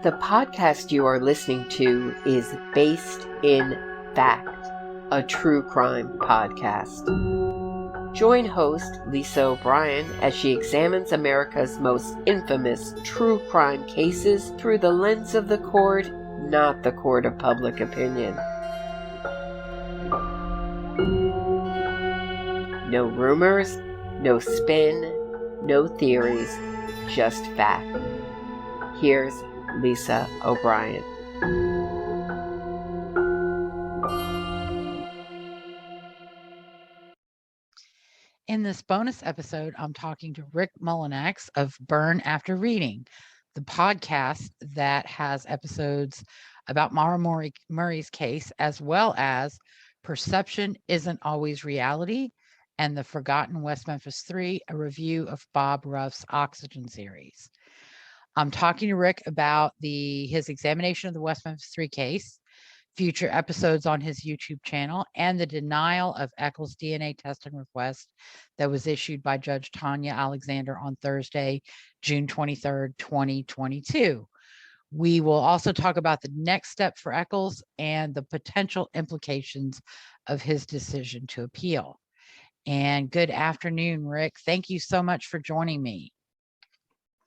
The podcast you are listening to is Based in Fact, a true crime podcast. Join host Lisa O'Brien as she examines America's most infamous true crime cases through the lens of the court, not the court of public opinion. No rumors, no spin, no theories, just fact. Here's Lisa O'Brien. In this bonus episode, I'm talking to Rick Mullenax of Burn After Reading, the podcast that has episodes about Mara Murray's case, as well as Perception Isn't Always Reality and the Forgotten West Memphis Three, a review of Bob Ruff's Oxygen series. I'm talking to Rick about his examination of the West Memphis Three case, future episodes on his YouTube channel, and the denial of Echols' DNA testing request that was issued by Judge Tonya Alexander on Thursday, June 23rd, 2022. We will also talk about the next step for Echols and the potential implications of his decision to appeal. And good afternoon, Rick. Thank you so much for joining me.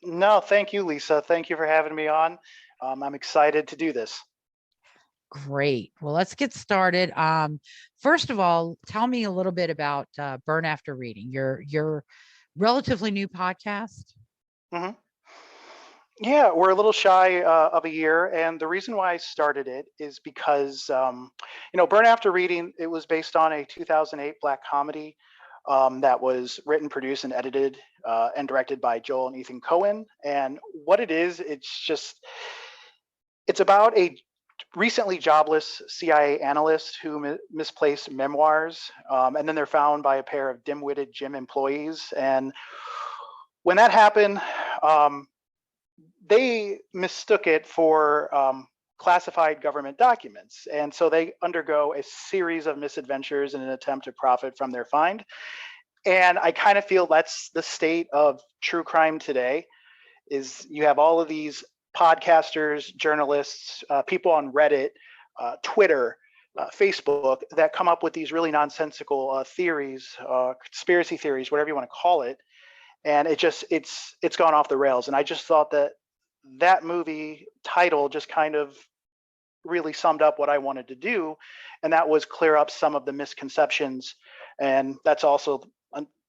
No, thank you, Lisa. Thank you for having me on. I'm excited to do this. Great. Well, let's get started. First of all, tell me a little bit about Burn After Reading, your relatively new podcast. Mm-hmm. Yeah, we're a little shy of a year, and the reason why I started it is because, Burn After Reading, it was based on a 2008 black comedy that was written, produced, and edited and directed by Joel and Ethan Coen. And what it is, it's about a recently jobless CIA analyst who misplaced memoirs, and then they're found by a pair of dim-witted gym employees. And when that happened, they mistook it for classified government documents. And so they undergo a series of misadventures in an attempt to profit from their find. And I kind of feel that's the state of true crime today, is you have all of these podcasters, journalists, people on Reddit, Twitter, Facebook that come up with these really nonsensical theories, conspiracy theories, whatever you want to call it. And it's gone off the rails. And I just thought that movie title just kind of really summed up what I wanted to do. And that was clear up some of the misconceptions. And that's also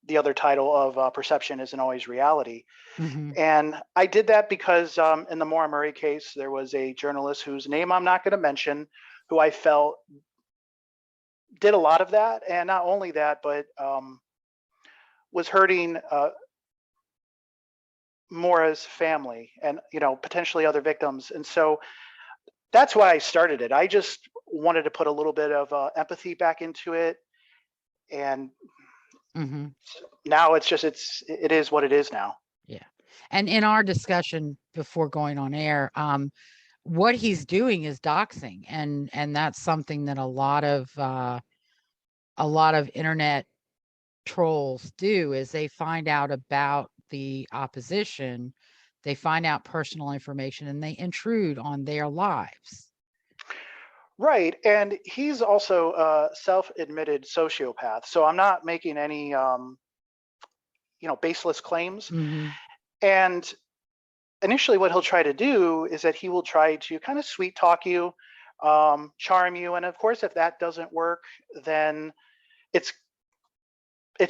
the other title of Perception Isn't Always Reality. Mm-hmm. And I did that because in the Mara Murray case, there was a journalist whose name I'm not going to mention, who I felt did a lot of that. And not only that, but was hurting Mora's family and, potentially other victims. And so that's why I started it. I just wanted to put a little bit of empathy back into it. And mm-hmm. now it is what it is now. Yeah. And in our discussion before going on air, what he's doing is doxing, and that's something that a lot of internet trolls do, is they find out about the opposition, they find out personal information, and they intrude on their lives. Right. And he's also a self-admitted sociopath. So I'm not making any, baseless claims. Mm-hmm. And initially what he'll try to do is that he will try to kind of sweet talk you, charm you. And of course, if that doesn't work, then it's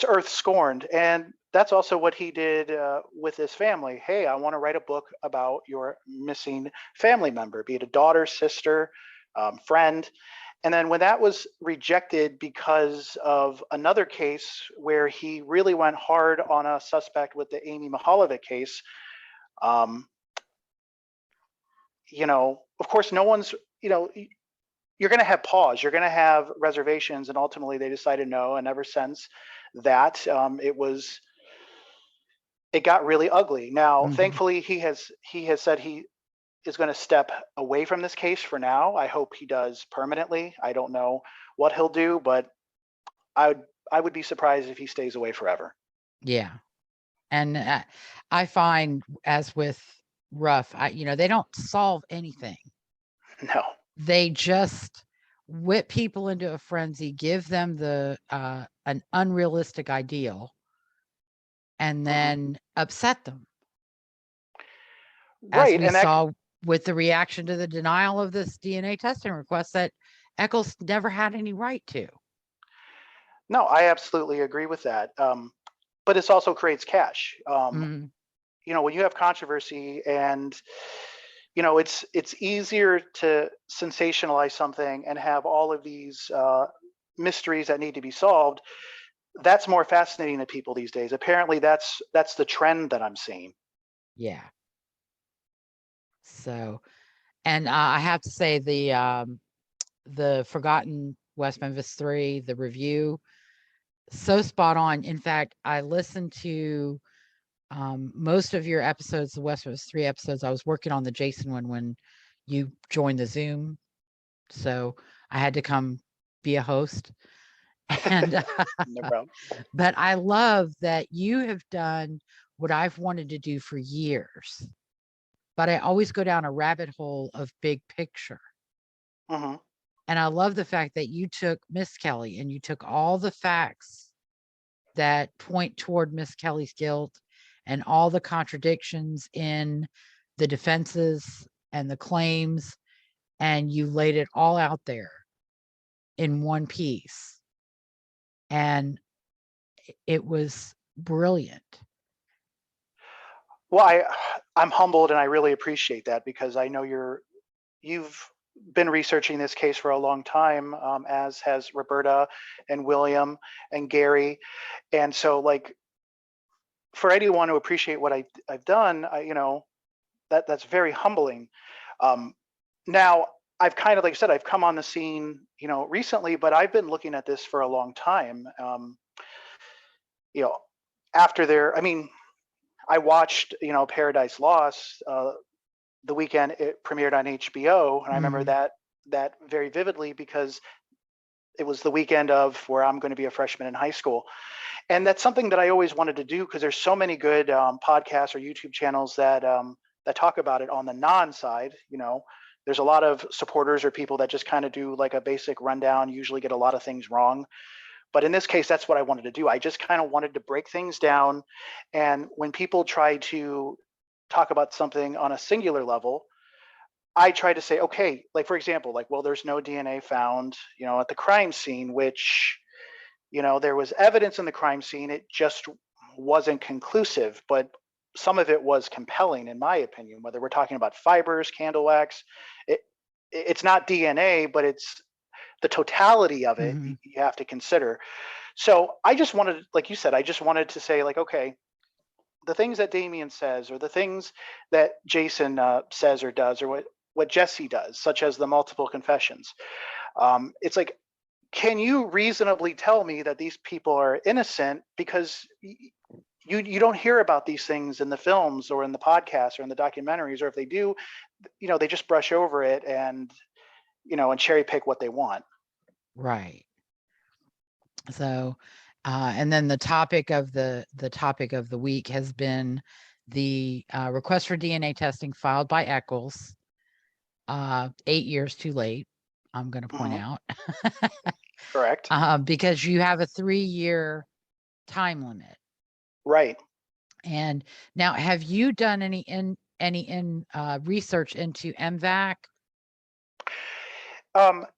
earth scorned. And that's also what he did with his family. Hey, I want to write a book about your missing family member, be it a daughter, sister, friend. And then when that was rejected because of another case where he really went hard on a suspect with the Amy Mihaljevic case, of course, no one's, you're going to have pause, you're going to have reservations, and ultimately they decided no. And ever since that, it got really ugly. Now, Mm-hmm. Thankfully, he has said he is going to step away from this case for now. I hope he does permanently. I don't know what he'll do, but I would be surprised if he stays away forever. Yeah. And I find, as with Ruff, they don't solve anything. No. They just whip people into a frenzy, give them an unrealistic ideal, and then upset them. As Right. we saw with the reaction to the denial of this DNA testing request that Echols never had any right to. No, I absolutely agree with that. But this also creates cash. Mhm. When you have controversy and it's easier to sensationalize something and have all of these mysteries that need to be solved. That's more fascinating to people these days. Apparently that's the trend that I'm seeing. Yeah. So, and I have to say the Forgotten West Memphis 3, the review, so spot on. In fact, I listened to most of your episodes, the West Memphis 3 episodes. I was working on the Jason one when you joined the Zoom, so I had to come be a host. And No problem. but I love that you have done what I've wanted to do for years, but I always go down a rabbit hole of big picture. Hmm. And I love the fact that you took Miss Kelly and you took all the facts that point toward Miss Kelly's guilt and all the contradictions in the defenses and the claims, and you laid it all out there in one piece. And it was brilliant. Well, I'm humbled and I really appreciate that because I know you've been researching this case for a long time, as has Roberta and William and Gary. And so like for anyone to appreciate what I've done, that's very humbling. Now I've kind of, like I said, I've come on the scene, recently, but I've been looking at this for a long time. You know, after I watched, Paradise Lost, the weekend it premiered on HBO, and I remember Mhm. that very vividly because it was the weekend of where I'm going to be a freshman in high school, and that's something that I always wanted to do because there's so many good podcasts or YouTube channels that talk about it on the non side. There's a lot of supporters or people that just kind of do like a basic rundown, usually get a lot of things wrong. But in this case, that's what I wanted to do. I just kind of wanted to break things down. And when people try to talk about something on a singular level, I try to say, okay, like for example, like, well, there's no DNA found, at the crime scene, which, there was evidence in the crime scene. It just wasn't conclusive, but some of it was compelling, in my opinion, whether we're talking about fibers, candle wax, it, it's not DNA, but it's the totality of it Mhm. you have to consider. So I just wanted, like you said, I just wanted to say, like, okay, the things that Damien says, or the things that Jason says or does, or what Jesse does, such as the multiple confessions. It's like, can you reasonably tell me that these people are innocent? Because you don't hear about these things in the films or in the podcasts or in the documentaries, or if they do, they just brush over it and and cherry pick what they want. Right. So, and then the topic of the week has been the request for DNA testing filed by Echols, 8 years too late. I'm going to point Hmm. out Correct. because you have a 3-year time limit. Right. And now, have you done any research into MVAC?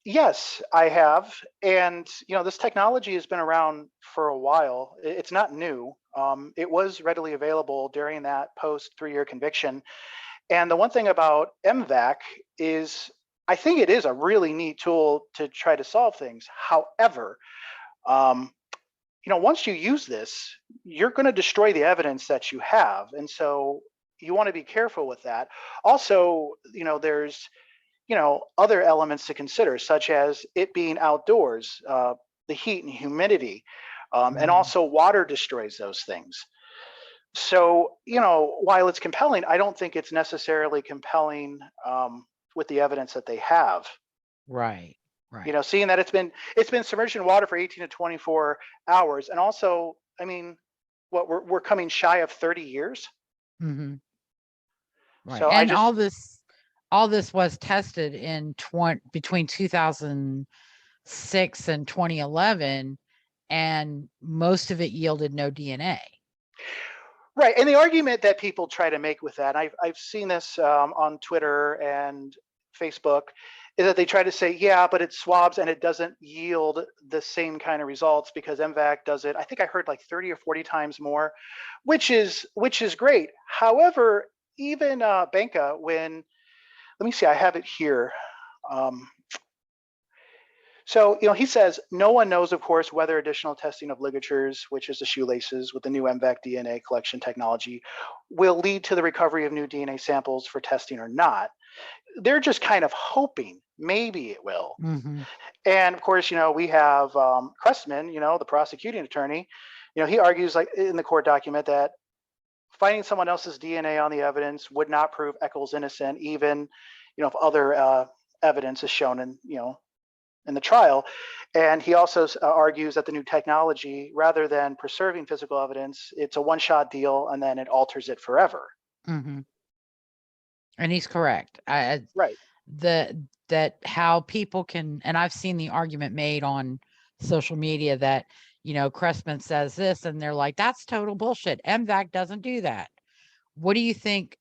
Yes, I have. And, this technology has been around for a while. It's not new. It was readily available during that post 3-year conviction. And the one thing about MVAC is I think it is a really neat tool to try to solve things. However, um, once you use this, you're going to destroy the evidence that you have. And so you want to be careful with that. Also, there's other elements to consider, such as it being outdoors, the heat and humidity, and Mhm. also water destroys those things. So, while it's compelling, I don't think it's necessarily compelling with the evidence that they have. Right. Right. Seeing that it's been submerged in water for 18 to 24 hours, and also, what we're coming shy of 30 years. Hmm. Right. So And all this was tested in between 2006 and 2011, and most of it yielded no DNA. Right, and the argument that people try to make with that, I've seen this on Twitter and Facebook, is that they try to say, yeah, but it swabs and it doesn't yield the same kind of results because MVAC does it. I think I heard like 30 or 40 times more, which is great. However, even Benka, when let me see, I have it here. Um, So, he says, no one knows, of course, whether additional testing of ligatures, which is the shoelaces with the new MVAC DNA collection technology, will lead to the recovery of new DNA samples for testing or not. They're just kind of hoping maybe it will. Mm-hmm. And of course, we have Crestman, the prosecuting attorney, he argues like in the court document that finding someone else's DNA on the evidence would not prove Echols innocent, even, if other evidence is shown in the trial. And he also argues that the new technology, rather than preserving physical evidence, it's a one-shot deal and then it alters it forever. Mm-hmm. And he's correct. Right. That how people can, and I've seen the argument made on social media that, Crestman says this and they're like, that's total bullshit. MVAC doesn't do that. What do you think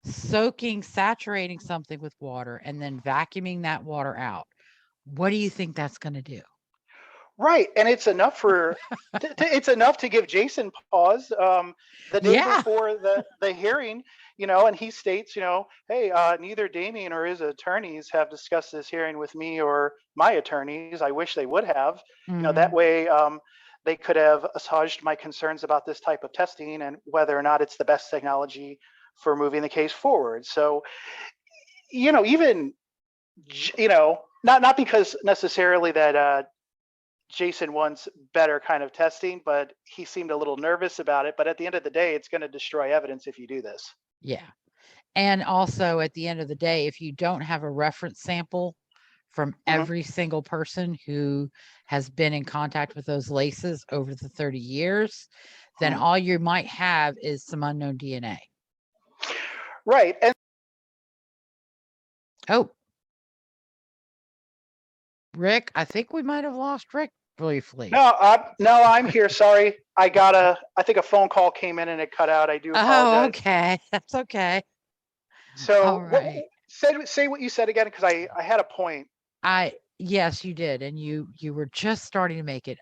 saturating something with water and then vacuuming that water out, what do you think that's going to do? Right, and it's enough for it's enough to give Jason pause. The day before the hearing, and he states, hey, neither Damien or his attorneys have discussed this hearing with me or my attorneys. I wish they would have. Mm-hmm. That way they could have assuaged my concerns about this type of testing and whether or not it's the best technology for moving the case forward. So, even not because necessarily that Jason wants better kind of testing, but he seemed a little nervous about it. But at the end of the day, it's going to destroy evidence if you do this. Yeah. And also at the end of the day, if you don't have a reference sample from every single person who has been in contact with those laces over the 30 years, then all you might have is some unknown DNA. Right. And Rick, I think we might have lost Rick briefly. No, I'm here. Sorry. I think a phone call came in and it cut out. I do apologize. Oh, okay. That's okay. So right. Say what you said again, because I had a point. Yes, you did. And you were just starting to make it.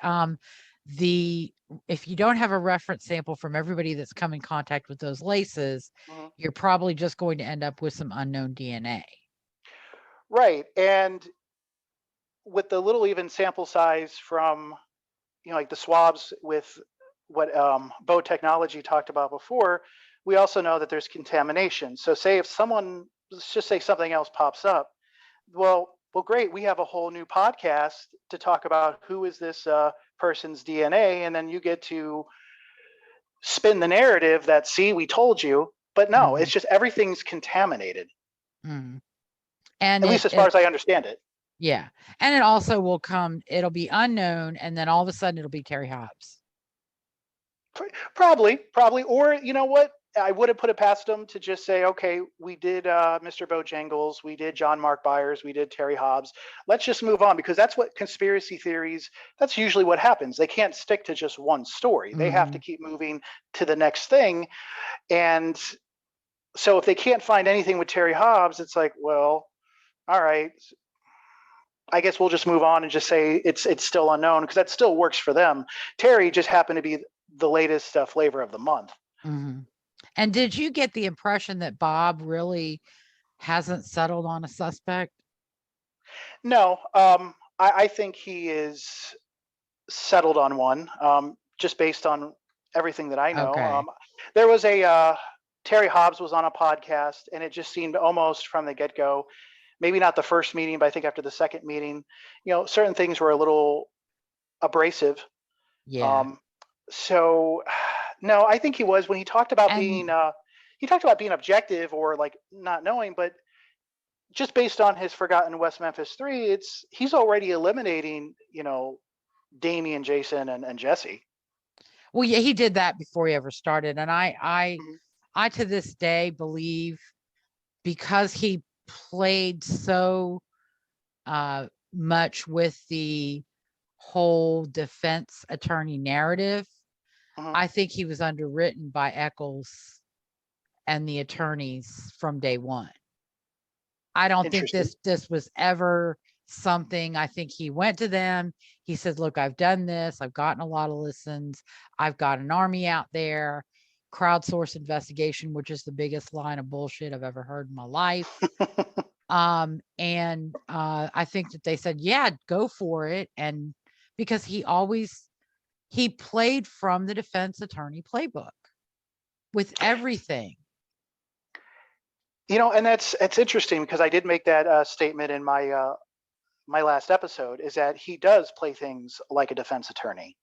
If you don't have a reference sample from everybody that's come in contact with those laces, you're probably just going to end up with some unknown DNA. Right. And with the little even sample size from, like the swabs with what Bo Technology talked about before, we also know that there's contamination. So say if someone, let's just say something else pops up, well, great. We have a whole new podcast to talk about who is this person's DNA. And then you get to spin the narrative that, see, we told you, but no, it's just everything's contaminated. And at least as far as I understand it. Yeah. And it also it'll be unknown. And then all of a sudden it'll be Terry Hobbs. Probably. Or you know what? I would have put it past them to just say, okay, we did Mr. Bojangles, we did John Mark Byers, we did Terry Hobbs. Let's just move on, because that's what conspiracy theories, that's usually what happens. They can't stick to just one story. They have to keep moving to the next thing. And so if they can't find anything with Terry Hobbs, it's like, well, all right, I guess we'll just move on and just say it's still unknown, because that still works for them. Terry just happened to be the latest flavor of the month. And did you get the impression that Bob really hasn't settled on a suspect? No, I think he is settled on one, just based on everything that I know. Okay. There was Terry Hobbs was on a podcast, and it just seemed almost from the get-go, maybe not the first meeting, but I think after the second meeting, certain things were a little abrasive. Yeah. So no, I think he was, when he talked about being objective or like not knowing, but just based on his Forgotten West Memphis Three, he's already eliminating, Damien, Jason, and Jesse. Well, yeah, he did that before he ever started. And I to this day believe because he played so much with the whole defense attorney narrative, I think he was underwritten by Echols and the attorneys from day one. I don't think this was ever something. I think he went to them. He said, look, I've done this. I've gotten a lot of listens. I've got an army out there. Crowdsource investigation, which is the biggest line of bullshit I've ever heard in my life. And I think that they said, yeah, go for it. And because he played from the defense attorney playbook with everything. And it's interesting because I did make that statement in my my last episode, is that he does play things like a defense attorney.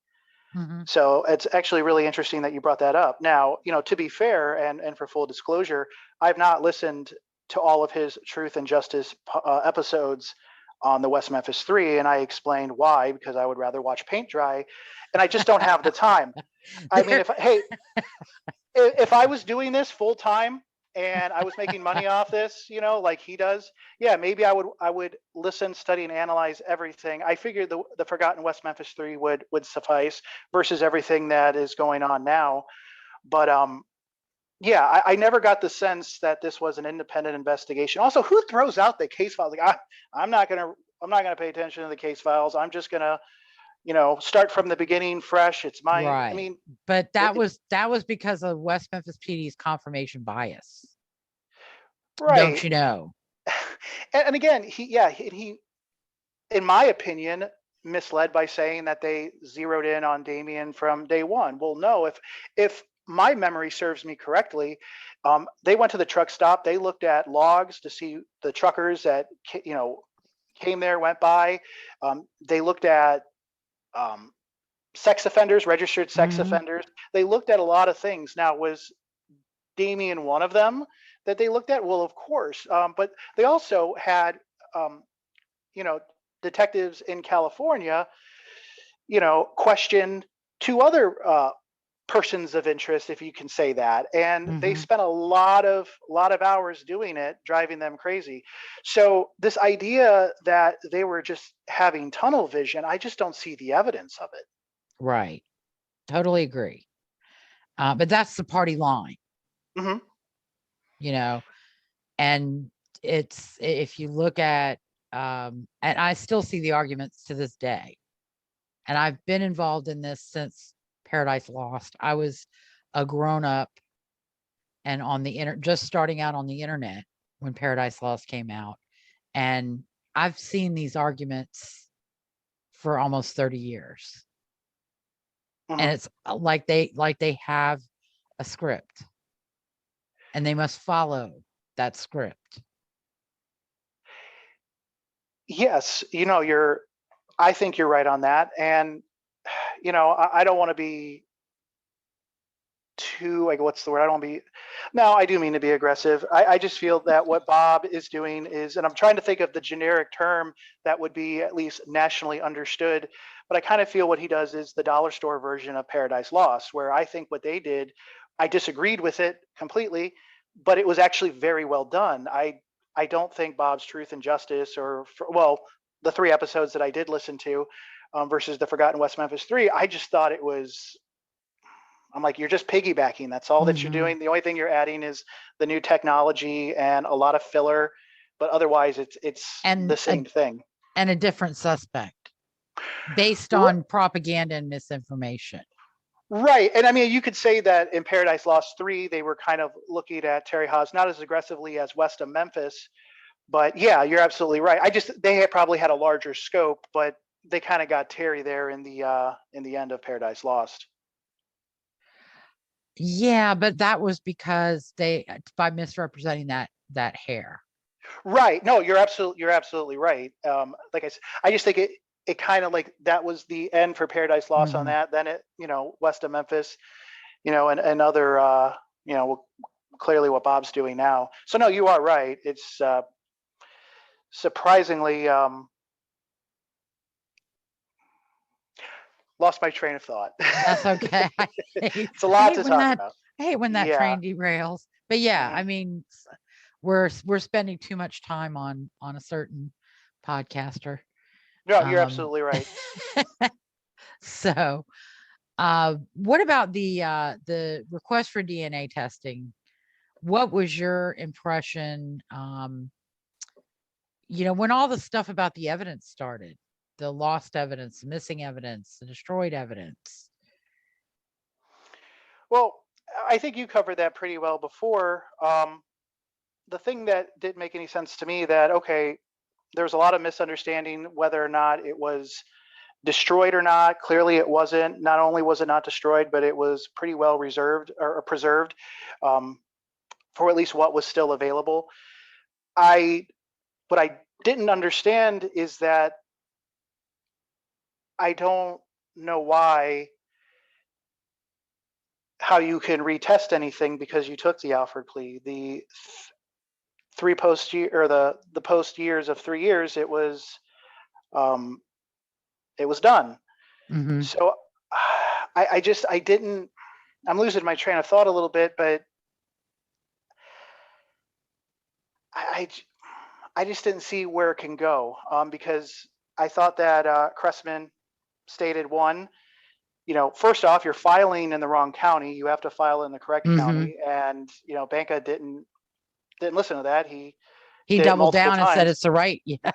Mm-hmm. So it's actually really interesting that you brought that up. Now, to be fair and for full disclosure, I've not listened to all of his Truth and Justice episodes on the West Memphis Three, and I explained why, because I would rather watch paint dry, and I just don't have the time. I mean, if I was doing this full time and I was making money off this, like he does, yeah, maybe I would listen, study, and analyze everything. I figured the Forgotten West Memphis Three would suffice versus everything that is going on now. But yeah, I never got the sense that this was an independent investigation. Also, who throws out the case files? Like, I'm not gonna pay attention to the case files. I'm just gonna start from the beginning fresh. It's my, right. I mean, but that was because of West Memphis PD's confirmation bias. Right. Don't you know? And again, he, in my opinion, misled by saying that they zeroed in on Damien from day one. Well, no, if my memory serves me correctly, they went to the truck stop. They looked at logs to see the truckers that came there, went by. They looked at sex offenders, registered sex offenders. They looked at a lot of things. Now, was Damien one of them that they looked at? Well, of course. But they also had, detectives in California, question two other persons of interest, if you can say that. And they spent a lot of hours doing it, driving them crazy. So this idea that they were just having tunnel vision, I just don't see the evidence of it. Right. Totally agree. But that's the party line. Mm-hmm. And it's, if you look at, and I still see the arguments to this day. And I've been involved in this since Paradise Lost. I was a grown up and on the just starting out on the internet when Paradise Lost came out. And I've seen these arguments for almost 30 years. And it's like they have a script and they must follow that script. Yes, I think you're right on that. And I don't want to be too, like, what's the word? I don't want to be, no, I do mean to be aggressive. I just feel that what Bob is doing is, and I'm trying to think of the generic term that would be at least nationally understood, but I kind of feel what he does is the dollar store version of Paradise Lost, where I think what they did, I disagreed with it completely, but it was actually very well done. I don't think Bob's Truth and Justice, the 3 episodes that I did listen to versus the Forgotten West Memphis Three, I just thought it was, I'm like, you're just piggybacking. That's all that you're doing. The only thing you're adding is the new technology and a lot of filler, but otherwise it's the same thing. And a different suspect based on propaganda and misinformation. Right. And I mean, you could say that in Paradise Lost 3, they were kind of looking at Terry Haas, not as aggressively as West of Memphis, but yeah, you're absolutely right. They had probably had a larger scope, but they kind of got Terry there in the end of Paradise Lost. Yeah, but that was because by misrepresenting that hair. Right. No, you're absolutely right. Like I said, I just think it kind of like that was the end for Paradise Lost on that. Then it, West of Memphis, and other, clearly what Bob's doing now. So no, you are right. It's surprisingly lost my train of thought. That's okay. It's a lot to talk about. I hate when that train derails. But yeah, I mean, we're spending too much time on a certain podcaster. No, you're absolutely right. So, what about the request for DNA testing? What was your impression? When all the stuff about the evidence started, the lost evidence, the missing evidence, the destroyed evidence. Well, I think you covered that pretty well before. The thing that didn't make any sense to me that, okay, there's a lot of misunderstanding whether or not it was destroyed or not. Clearly it wasn't. Not only was it not destroyed, but it was pretty well reserved or preserved for at least what was still available. What I didn't understand is that I don't know how you can retest anything because you took the Alford plea. The post years of 3 years, it was done. Mm-hmm. So I didn't. I'm losing my train of thought a little bit, but I just didn't see where it can go because I thought that Cressman stated one. First off, you're filing in the wrong county. You have to file in the correct county, and Banca didn't listen to that. He doubled down times. And said it's the right. Yeah.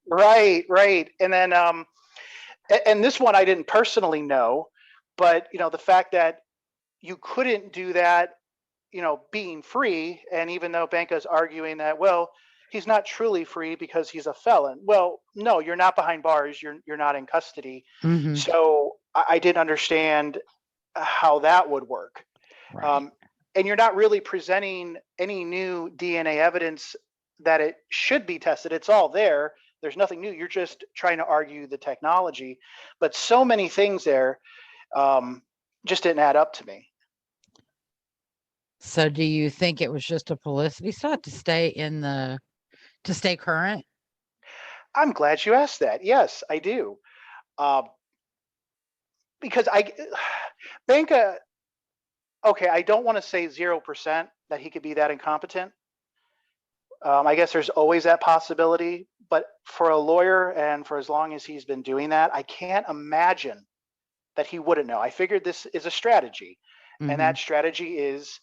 Right. And then and this one I didn't personally know, but the fact that you couldn't do that, being free, and even though Banca's arguing that, well, he's not truly free because he's a felon. Well, no, you're not behind bars. You're not in custody. Mm-hmm. So I didn't understand how that would work. Right. And you're not really presenting any new DNA evidence that it should be tested. It's all there. There's nothing new. You're just trying to argue the technology. But so many things there just didn't add up to me. So do you think it was just a publicity stunt to stay current? I'm glad you asked that. Yes, I do. Because Banca, okay, I don't want to say 0% that he could be that incompetent. I guess there's always that possibility, but for a lawyer and for as long as he's been doing that, I can't imagine that he wouldn't know. I figured this is a strategy, and that strategy is,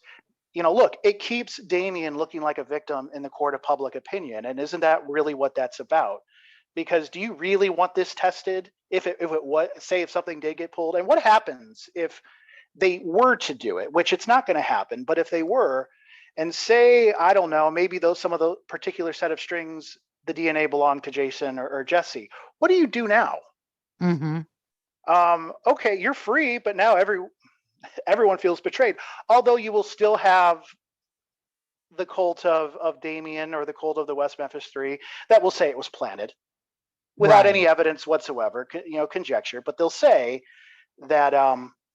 look, it keeps Damien looking like a victim in the court of public opinion, and isn't that really what that's about? Because do you really want this tested? If something did get pulled, and what happens if they were to do it, which it's not going to happen, but if they were, and say, I don't know, maybe some of the particular set of strings, the DNA belonged to Jason or Jesse. What do you do now? Okay, you're free, but now everyone feels betrayed. Although you will still have the cult of Damien or the cult of the West Memphis Three that will say it was planted without any evidence whatsoever, conjecture, but they'll say that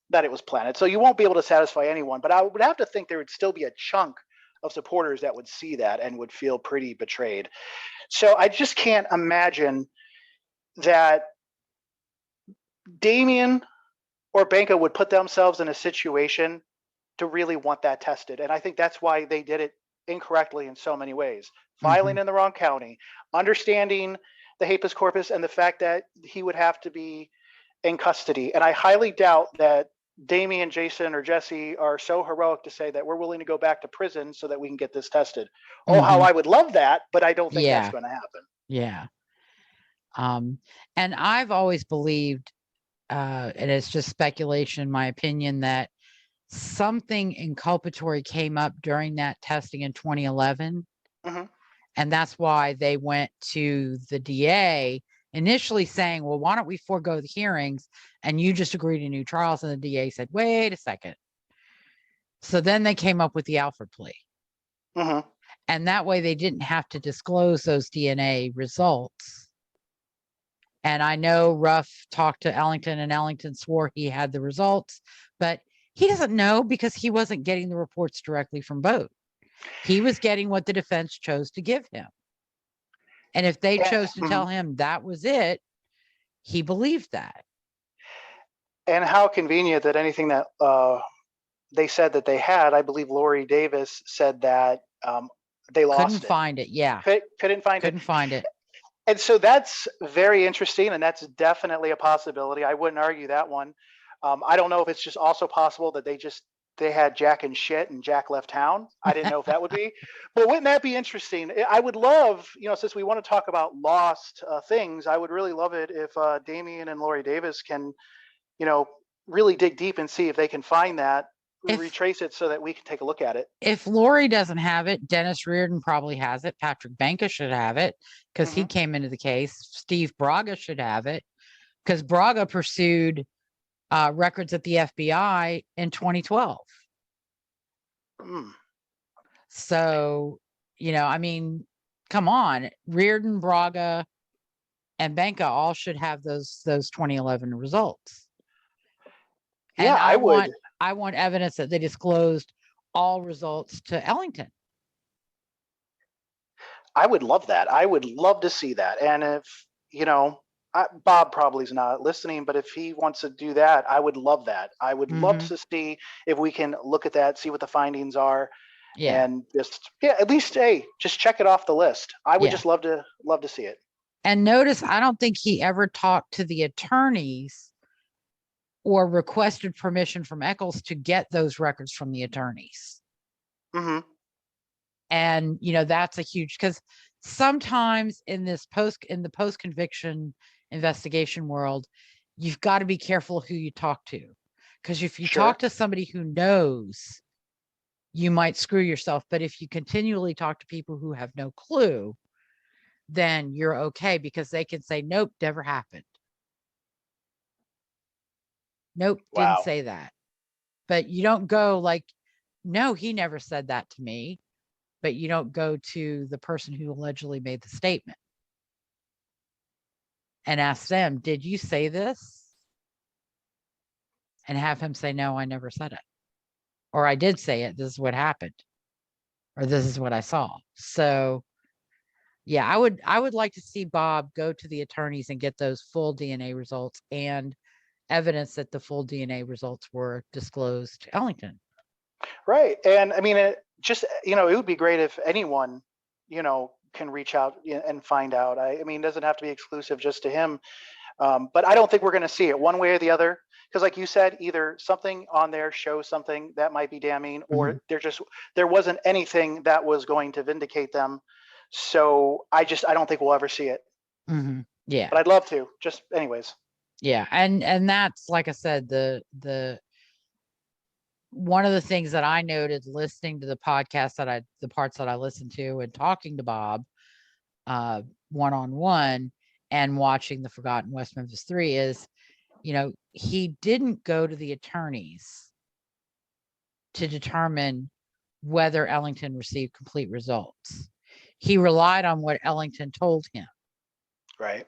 that it was planted. So you won't be able to satisfy anyone, but I would have to think there would still be a chunk of supporters that would see that and would feel pretty betrayed. So I just can't imagine that Damien or Banca would put themselves in a situation to really want that tested. And I think that's why they did it incorrectly in so many ways. Filing in the wrong county, understanding the habeas corpus, and the fact that he would have to be in custody. And I highly doubt that Damien, Jason, or Jesse are so heroic to say that we're willing to go back to prison so that we can get this tested. Oh, how I would love that, but I don't think that's going to happen. Yeah. And I've always believed, and it's just speculation, in my opinion, that something inculpatory came up during that testing in 2011. And that's why they went to the DA initially saying, well, why don't we forego the hearings and you just agree to new trials? And the DA said, wait a second. So then they came up with the Alford plea. And that way they didn't have to disclose those DNA results. And I know Ruff talked to Ellington, and Ellington swore he had the results, but he doesn't know because he wasn't getting the reports directly from Boat. He was getting what the defense chose to give him. And if they chose to tell him that was it, he believed that. And how convenient that anything that they said that they had, I believe Lori Davis said that they lost Couldn't it. find it. Yeah. Couldn't find Couldn't it. find it. And so that's very interesting, and that's definitely a possibility. I wouldn't argue that one. I don't know if it's just also possible that they had Jack and shit and Jack left town. I didn't know if that would be, but wouldn't that be interesting? I would love, since we want to talk about lost things, I would really love it if Damien and Lori Davis can, really dig deep and see if they can find that, retrace it so that we can take a look at it. If Lori doesn't have it, Dennis Reardon probably has it. Patrick Banka should have it because he came into the case. Steve Braga should have it because Braga pursued records at the FBI in 2012. So, come on, Reardon, Braga, and Banka all should have those 2011 results. Yeah, and I want evidence that they disclosed all results to Ellington. I would love that. I would love to see that. And if, Bob probably is not listening, but if he wants to do that, I would love that. I would love to see if we can look at that, see what the findings are. Yeah. And at least, just check it off the list. I would just love to see it. And notice, I don't think he ever talked to the attorneys or requested permission from Echols to get those records from the attorneys. And, that's a huge, because sometimes in the post-conviction investigation world, you've got to be careful who you talk to. Because if you talk to somebody who knows, you might screw yourself. But if you continually talk to people who have no clue, then you're okay, because they can say, nope, never happened. Nope, didn't say that. But you don't go like, no, he never said that to me. But you don't go to the person who allegedly made the statement and ask them, did you say this? And have him say, no, I never said it. Or I did say it. This is what happened. Or this is what I saw. So yeah, I would like to see Bob go to the attorneys and get those full DNA results and evidence that the full DNA results were disclosed to Ellington. Right. And I mean, it would be great if anyone, can reach out and find out. I mean, it doesn't have to be exclusive just to him. But I don't think we're going to see it one way or the other. Because like you said, either something on there shows something that might be damning, or there wasn't anything that was going to vindicate them. So I don't think we'll ever see it. Yeah. But I'd love to, just anyways. Yeah. And that's, like I said, the one of the things that I noted listening to the podcast the parts that I listened to and talking to Bob one-on-one and watching the Forgotten West Memphis Three is, he didn't go to the attorneys to determine whether Ellington received complete results. He relied on what Ellington told him. Right.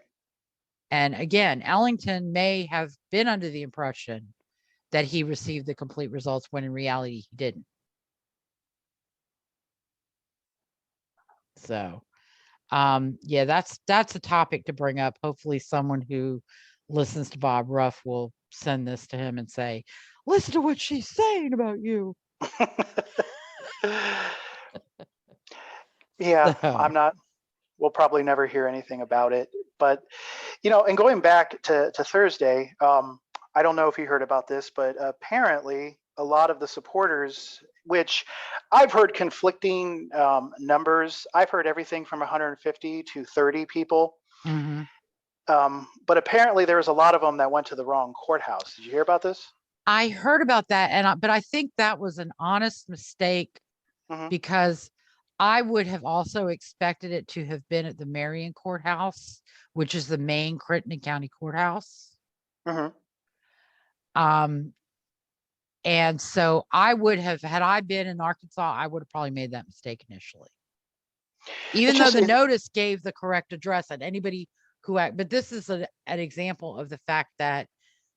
And again, Ellington may have been under the impression that he received the complete results when in reality he didn't. So, yeah, that's a topic to bring up. Hopefully someone who listens to Bob Ruff will send this to him and say, listen to what she's saying about you. Yeah, so. We'll probably never hear anything about it. But, and going back to Thursday, I don't know if you heard about this, but apparently a lot of the supporters, which I've heard conflicting numbers. I've heard everything from 150 to 30 people. But apparently there was a lot of them that went to the wrong courthouse. Did you hear about this? I heard about that, but I think that was an honest mistake because I would have also expected it to have been at the Marion Courthouse, which is the main Crittenden County Courthouse. And so I would have, had I been in Arkansas, I would have probably made that mistake initially. Even though the notice gave the correct address, and anybody who, but this is an example of the fact that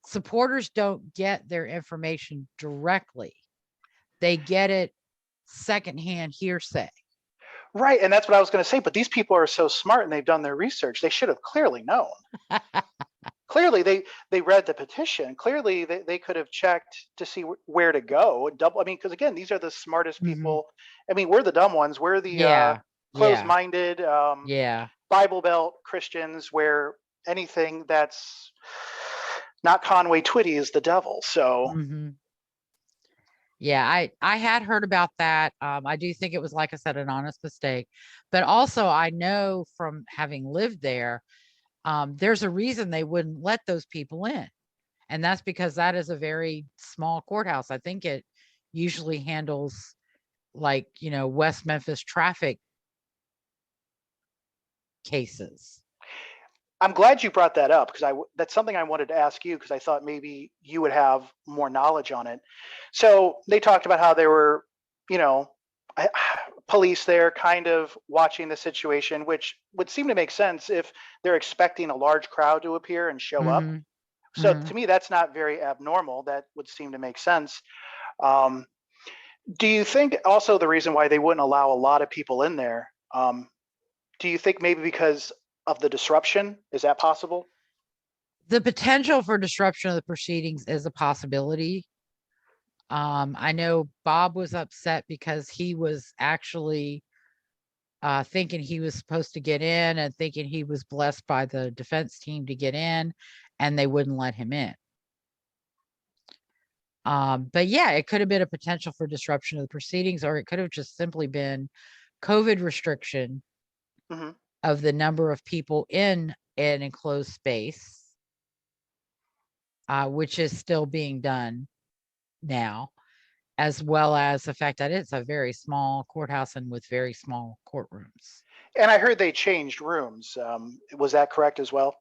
supporters don't get their information directly. They get it secondhand hearsay. Right. And that's what I was going to say. But these people are so smart and they've done their research. They should have clearly known. clearly they read the petition. Clearly they could have checked to see where to go. Double. I mean, because again, these are the smartest people. I mean, we're the dumb ones. We're the Yeah. closed-minded, Yeah. Bible Belt Christians, where anything that's not Conway Twitty is the devil. So yeah, I had heard about that. I do think it was, like I said, an honest mistake, but also I know from having lived there, there's a reason they wouldn't let those people in, and that's because that is a very small courthouse. I think it usually handles, like, West Memphis traffic cases. I'm glad you brought that up, because that's something I wanted to ask you, because I thought maybe you would have more knowledge on it. So they talked about how there were, police there kind of watching the situation, which would seem to make sense if they're expecting a large crowd to appear and show up. So to me, that's not very abnormal. That would seem to make sense. Do you think also the reason why they wouldn't allow a lot of people in there, do you think maybe because of the disruption? Is that possible? The potential for disruption of the proceedings is a possibility. I know Bob was upset because he was actually thinking he was supposed to get in and thinking he was blessed by the defense team to get in, and they wouldn't let him in. But yeah, it could have been a potential for disruption of the proceedings, or it could have just simply been COVID restriction of the number of people in an enclosed space, which is still being done now, as well as the fact that it's a very small courthouse and with very small courtrooms. And I heard they changed rooms. Was that correct as well?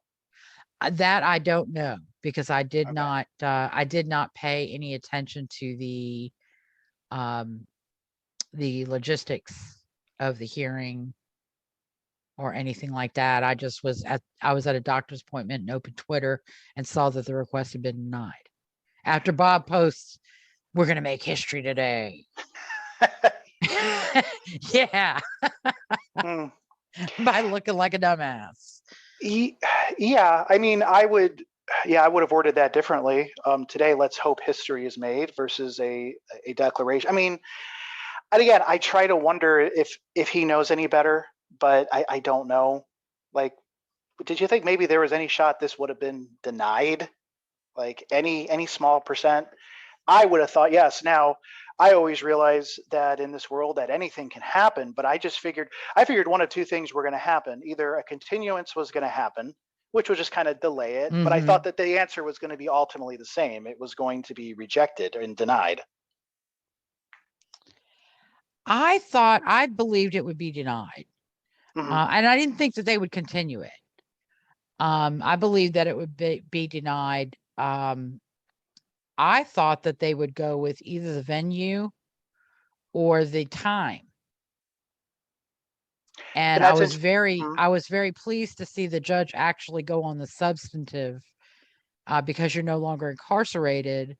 That I don't know, because I did not pay any attention to the logistics of the hearing or anything like that. I just was at a doctor's appointment and opened Twitter and saw that the request had been denied. After Bob posts, "We're going to make history today." Yeah. By looking like a dumbass. Yeah. I mean, I would have ordered that differently. Today, let's hope history is made versus a declaration. I mean, and again, I try to wonder if he knows any better, but I don't know. Like, did you think maybe there was any shot this would have been denied? Like any small percent? I would have thought yes. Now, I always realize that in this world that anything can happen, but I figured one of two things were going to happen. Either a continuance was going to happen, which would just kind of delay it, but I thought that the answer was going to be ultimately the same. It was going to be rejected and denied. I believed it would be denied. And I didn't think that they would continue it. I believed that it would be denied. I thought that they would go with either the venue or the time. And I was very pleased to see the judge actually go on the substantive, because you're no longer incarcerated.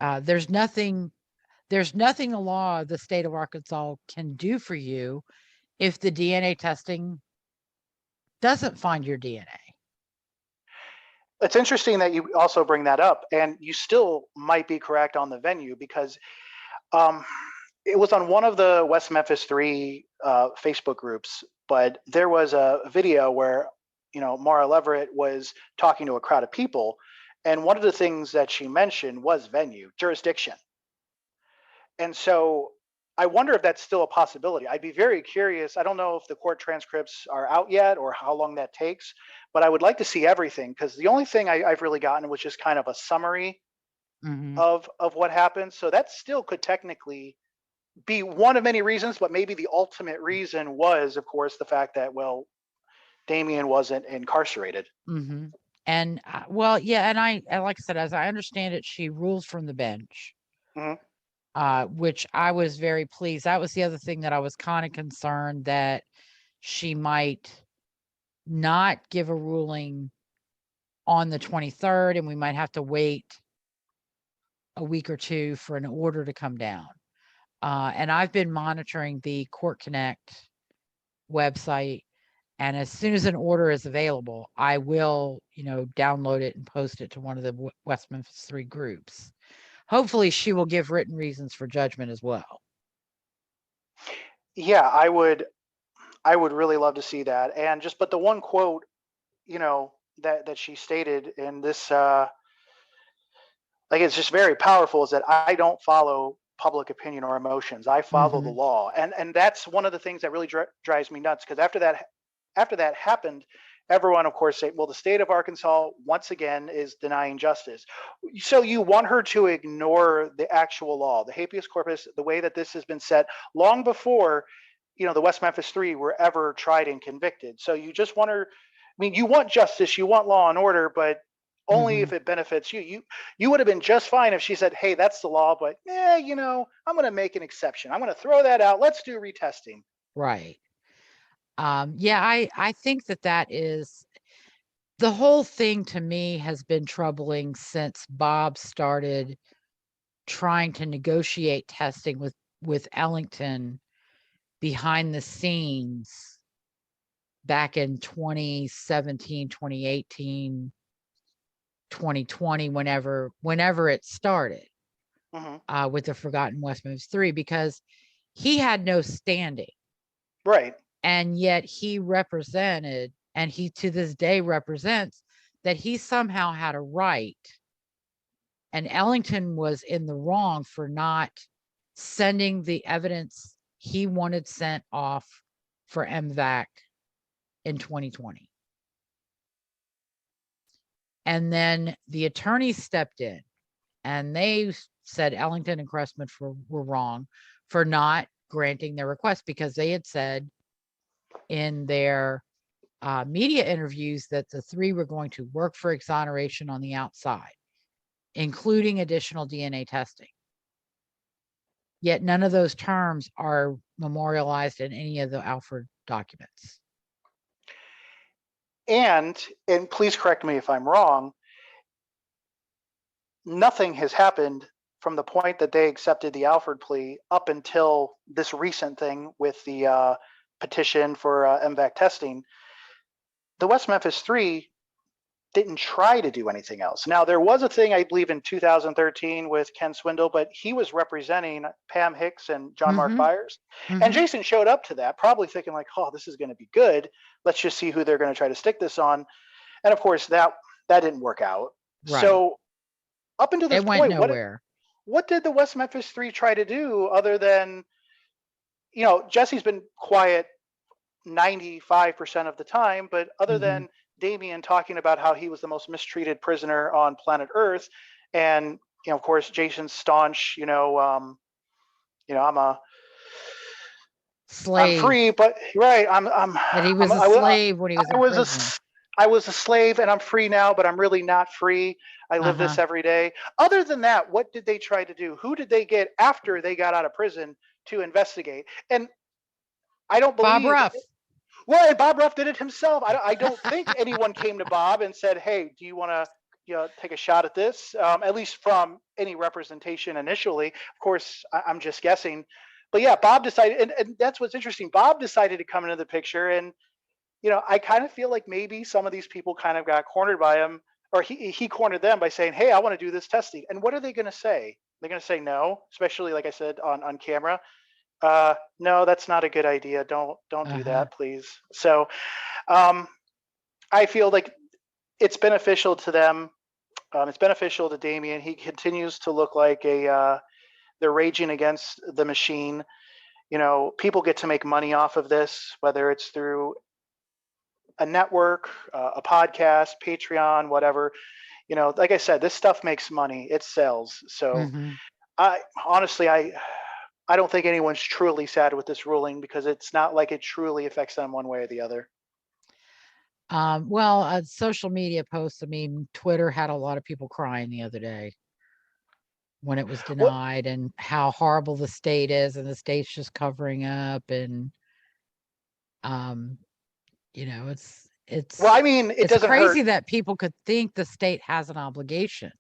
There's nothing the law of the state of Arkansas can do for you if the DNA testing doesn't find your DNA. It's interesting that you also bring that up, and you still might be correct on the venue, because it was on one of the West Memphis Three Facebook groups, but there was a video where Mara Leverett was talking to a crowd of people, and one of the things that she mentioned was venue, jurisdiction. And so I wonder if that's still a possibility. I'd be very curious. I don't know if the court transcripts are out yet or how long that takes, but I would like to see everything, because the only thing I've really gotten was just kind of a summary of what happened. So that still could technically be one of many reasons, but maybe the ultimate reason was, of course, the fact that, well, Damien wasn't incarcerated. And well, yeah, and like I said, as I understand it, she rules from the bench. Which I was very pleased. That was the other thing that I was kind of concerned that she might not give a ruling on the 23rd, and we might have to wait a week or two for an order to come down. And I've been monitoring the Court Connect website, And as soon as an order is available, I will, download it and post it to one of the West Memphis Three groups. Hopefully she will give written reasons for judgment as well. Yeah, I would really love to see that. And but the one quote, that she stated in this, it's just very powerful, is that I don't follow public opinion or emotions. I follow the law. And that's one of the things that really drives me nuts, because after that happened, everyone, of course, said, well, the state of Arkansas once again is denying justice. So you want her to ignore the actual law, the habeas corpus, the way that this has been set long before, the West Memphis Three were ever tried and convicted. So you just want her, you want justice, you want law and order, but only if it benefits you. You would have been just fine if she said, hey, that's the law, but I'm going to make an exception. I'm going to throw that out. Let's do retesting. Right. I think that is the whole thing. To me, has been troubling since Bob started trying to negotiate testing with Ellington behind the scenes back in 2017, 2018, 2020, whenever it started, with the Forgotten West Memphis Three, because he had no standing. Right. And yet he represented, and he to this day represents, that he somehow had a right, and Ellington was in the wrong for not sending the evidence he wanted sent off for MVAC in 2020. And then the attorneys stepped in and they said Ellington and Cressman were wrong for not granting their request, because they had said in their media interviews that the three were going to work for exoneration on the outside, including additional DNA testing. Yet none of those terms are memorialized in any of the Alford documents. And please correct me if I'm wrong, nothing has happened from the point that they accepted the Alford plea up until this recent thing with the petition for MVAC testing. The West Memphis Three didn't try to do anything else. Now, there was a thing, I believe, in 2013 with Ken Swindle, but he was representing Pam Hicks and John Mark Byers. And Jason showed up to that, probably thinking like, oh, this is going to be good. Let's just see who they're going to try to stick this on. And of course, that didn't work out. Right. So up until this point, what did the West Memphis Three try to do other than, Jesse's been quiet 95% of the time, but other than Damien talking about how he was the most mistreated prisoner on planet Earth, and of course Jason's staunch, I'm a slave. I'm free, but right, That he was a slave when he was in prison. I was a slave and I'm free now, but I'm really not free. I live this every day. Other than that, what did they try to do? Who did they get after they got out of prison to investigate? And I don't believe Bob Ruff. Well, and Bob Ruff did it himself. I don't think anyone came to Bob and said, hey, do you want to take a shot at this? At least from any representation initially. Of course, I'm just guessing. But yeah, Bob decided, and that's what's interesting. Bob decided to come into the picture, and I kind of feel like maybe some of these people kind of got cornered by him, or he cornered them by saying, hey, I want to do this testing. And what are they going to say? They're going to say no, especially like I said on camera. No, that's not a good idea. Don't do that, please. So I feel like it's beneficial to them. It's beneficial to Damien. He continues to look like they're raging against the machine. People get to make money off of this, whether it's through a network, a podcast, Patreon, whatever. Like I said, this stuff makes money. It sells. So I don't think anyone's truly sad with this ruling, because it's not like it truly affects them one way or the other. Social media posts, Twitter had a lot of people crying the other day when it was denied, and how horrible the state is, and the state's just covering up, and it's well, it doesn't crazy hurt that people could think the state has an obligation.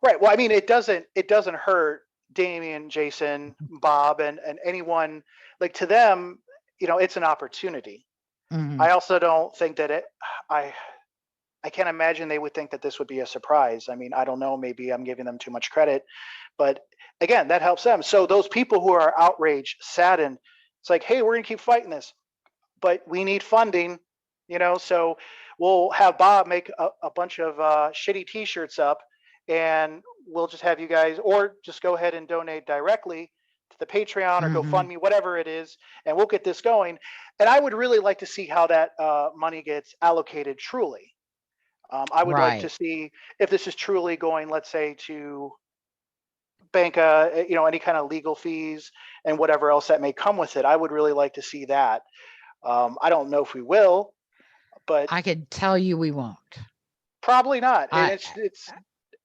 Right. Well, it doesn't hurt Damien, Jason, Bob, and anyone. Like, to them, it's an opportunity. Mhm. I also don't think that I I can't imagine they would think that this would be a surprise. I mean, I don't know, maybe I'm giving them too much credit, but again, that helps them. So those people who are outraged, saddened, it's like, hey, we're gonna keep fighting this, but we need funding, so we'll have Bob make a bunch of shitty t-shirts up, and we'll just have you guys, or just go ahead and donate directly to the Patreon or Mhm. GoFundMe, whatever it is, and we'll get this going. And I would really like to see how that money gets allocated truly. I would like to Right. see if this is truly going, let's say, to bank, any kind of legal fees and whatever else that may come with it. I would really like to see that. I don't know if we will, but I could tell you we won't. probably not. And I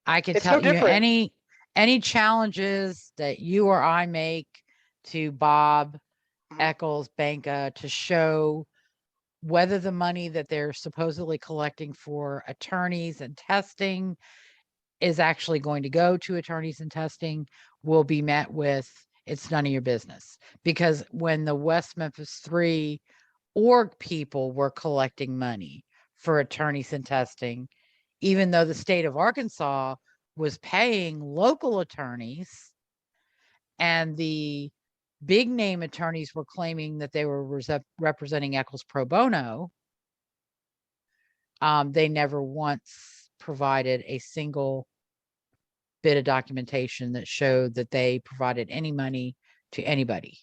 I could it's no tell you different. any challenges that you or I make to Bob, Mhm. Echols, Banca to show whether the money that they're supposedly collecting for attorneys and testing is actually going to go to attorneys and testing will be met with, it's none of your business. Because when the West Memphis Three org people were collecting money for attorneys and testing, even though the state of Arkansas was paying local attorneys and the big name attorneys were claiming that they were representing Eccles pro bono, they never once provided a single bit of documentation that showed that they provided any money to anybody.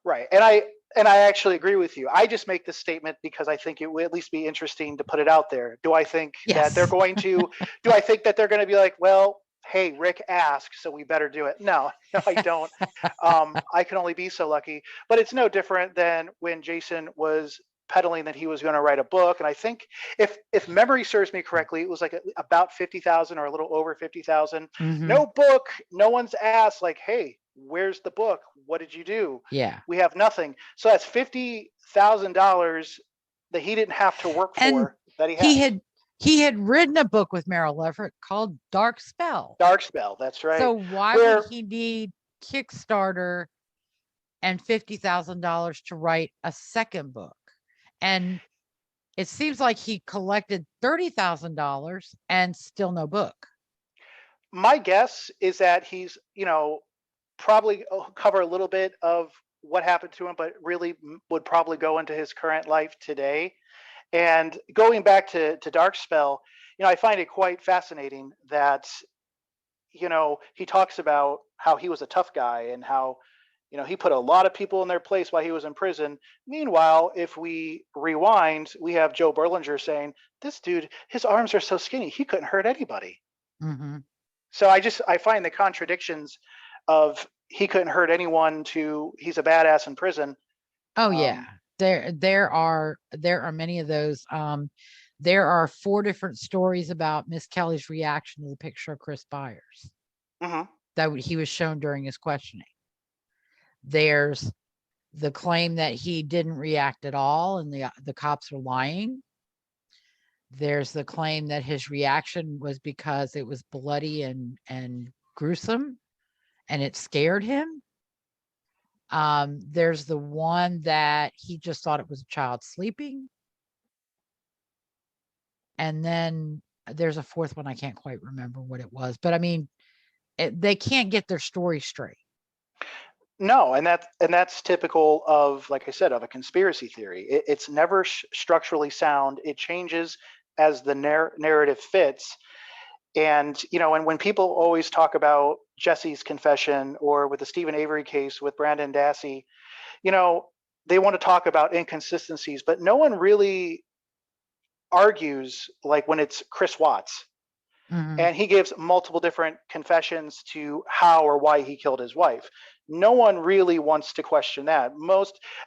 Right. And I actually agree with you. I just make this statement because I think it would at least be interesting to put it out there. Do I think that they're Yes. going to do I think that they're going to be like, well, hey, Rick asked, so we better do it? No, no, I don't. I can only be so lucky. But it's no different than when Jason was peddling that he was going to write a book. And I think if memory serves me correctly, it was like about 50,000 or a little over 50,000. Mhm. No book, no one's asked like, hey, where's the book? What did you do? Yeah. We have nothing. So that's $50,000 that he didn't have to work And for, that he he has. had written a book with Meryl Everett called Dark Spell. Dark Spell, that's right. So why would Where he need Kickstarter and $50,000 to write a second book? And it seems like he collected $30,000 and still no book. my guess is that he's, probably cover a little bit of what happened to him, but really would probably go into his current life today. And going back to Dark Spell, I find it quite fascinating that, he talks about how he was a tough guy and how, he put a lot of people in their place while he was in prison. Meanwhile, if we rewind, we have Joe Berlinger saying, this dude, his arms are so skinny, he couldn't hurt anybody. Mhm. So I find the contradictions of he couldn't hurt anyone to he's a badass in prison. Oh yeah. Um, There are many of those. There are 4 different stories about Miss Kelly's reaction to the picture of Chris Byers mhm. that he was shown during his questioning. There's the claim that he didn't react at all and the cops are lying. There's the claim that his reaction was because it was bloody and gruesome and it scared him. There's the one that he just thought it was a child sleeping. And then there's a 4th one, I can't quite remember what it was, but I mean, they can't get their story straight. No, and that's typical of, like I said, of a conspiracy theory. It's never structurally sound. It changes as the narrative fits. And and when people always talk about Jesse's confession or with the Stephen Avery case with Brandon Dassey, you know, they want to talk about inconsistencies, but no one really argues like when it's Chris Watts Mhm. and he gives multiple different confessions to how or why he killed his wife. No one really wants to question that.